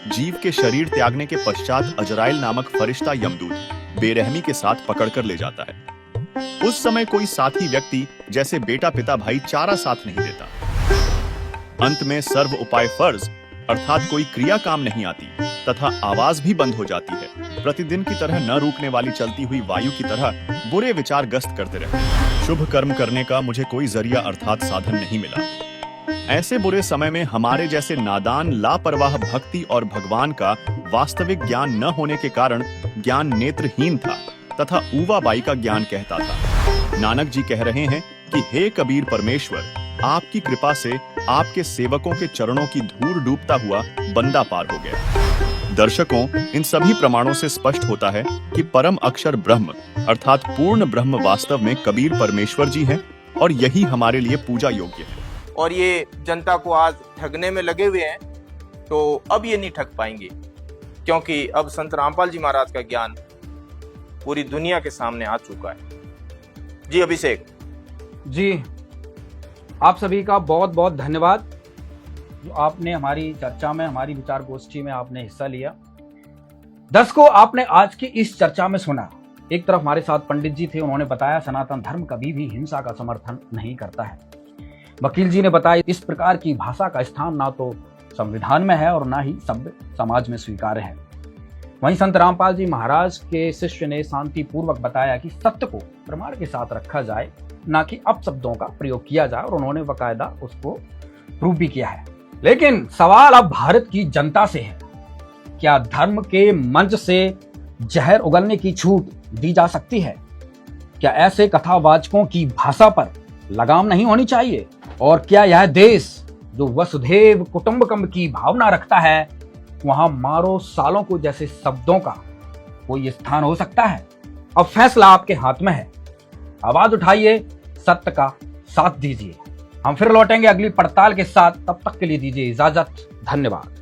जीव के शरीर त्यागने के पश्चात अजराइल नामक फरिश्ता यमदूत बेरहमी के साथ पकड़कर ले जाता है। उस समय कोई साथी व्यक्ति जैसे बेटा पिता भाई चारा साथ नहीं देता। अंत में सर्व उपाय फर्ज अर्थात कोई क्रिया काम नहीं आती तथा आवाज भी बंद हो जाती है। प्रतिदिन की तरह न रुकने वाली चलती हुई वायु की तरह बुरे विचार गस्त करते रहते। शुभ कर्म करने का मुझे कोई जरिया अर्थात साधन नहीं मिला। ऐसे बुरे समय में हमारे जैसे नादान लापरवाह भक्ति और भगवान का वास्तविक ज्ञान न होने के कारण ज्ञान नेत्रहीन था तथा ऊवाबाई का ज्ञान कहता था। नानक जी कह रहे हैं कि हे कबीर परमेश्वर, आपकी कृपा से आपके सेवकों के चरणों की धूल डूबता हुआ बंदा पार हो गया। दर्शकों, इन सभी प्रमाणों से स्पष्ट होता है कि परम अक्षर ब्रह्म अर्थात पूर्ण ब्रह्म वास्तव में कबीर परमेश्वर जी हैं और यही हमारे लिए पूजा योग्य है। और ये जनता को आज ठगने में लगे हुए हैं, तो अब ये नहीं ठग पाएंगे, क्योंकि अब संत रामपाल जी महाराज का ज्ञान पूरी दुनिया के सामने आ चुका है। जी अभिषेक जी, आप सभी का बहुत बहुत धन्यवाद जो आपने हमारी चर्चा में, हमारी विचार गोष्ठी में आपने हिस्सा लिया। दर्शकों, आपने आज की इस चर्चा में सुना, एक तरफ हमारे साथ पंडित जी थे, उन्होंने बताया सनातन धर्म कभी भी हिंसा का समर्थन नहीं करता है। वकील जी ने बताया इस प्रकार की भाषा का स्थान ना तो संविधान में है और ना ही सभ्य समाज में स्वीकार्य है। वहीं संत रामपाल जी महाराज के शिष्य ने शांति पूर्वक बताया कि सत्य को प्रमाण के साथ रखा जाए, ना कि अपशब्दों का प्रयोग किया जाए, और उन्होंने बाकायदा उसको प्रूव भी किया है। लेकिन सवाल अब भारत की जनता से है, क्या धर्म के मंच से जहर उगलने की छूट दी जा सकती है? क्या ऐसे कथावाचकों की भाषा पर लगाम नहीं होनी चाहिए? और क्या यह देश जो वसुधैव कुटुंबकम की भावना रखता है, वहां मारो सालों को जैसे शब्दों का कोई स्थान हो सकता है? अब फैसला आपके हाथ में है। आवाज उठाइए, सत्य का साथ दीजिए। हम फिर लौटेंगे अगली पड़ताल के साथ, तब तक के लिए दीजिए इजाजत। धन्यवाद।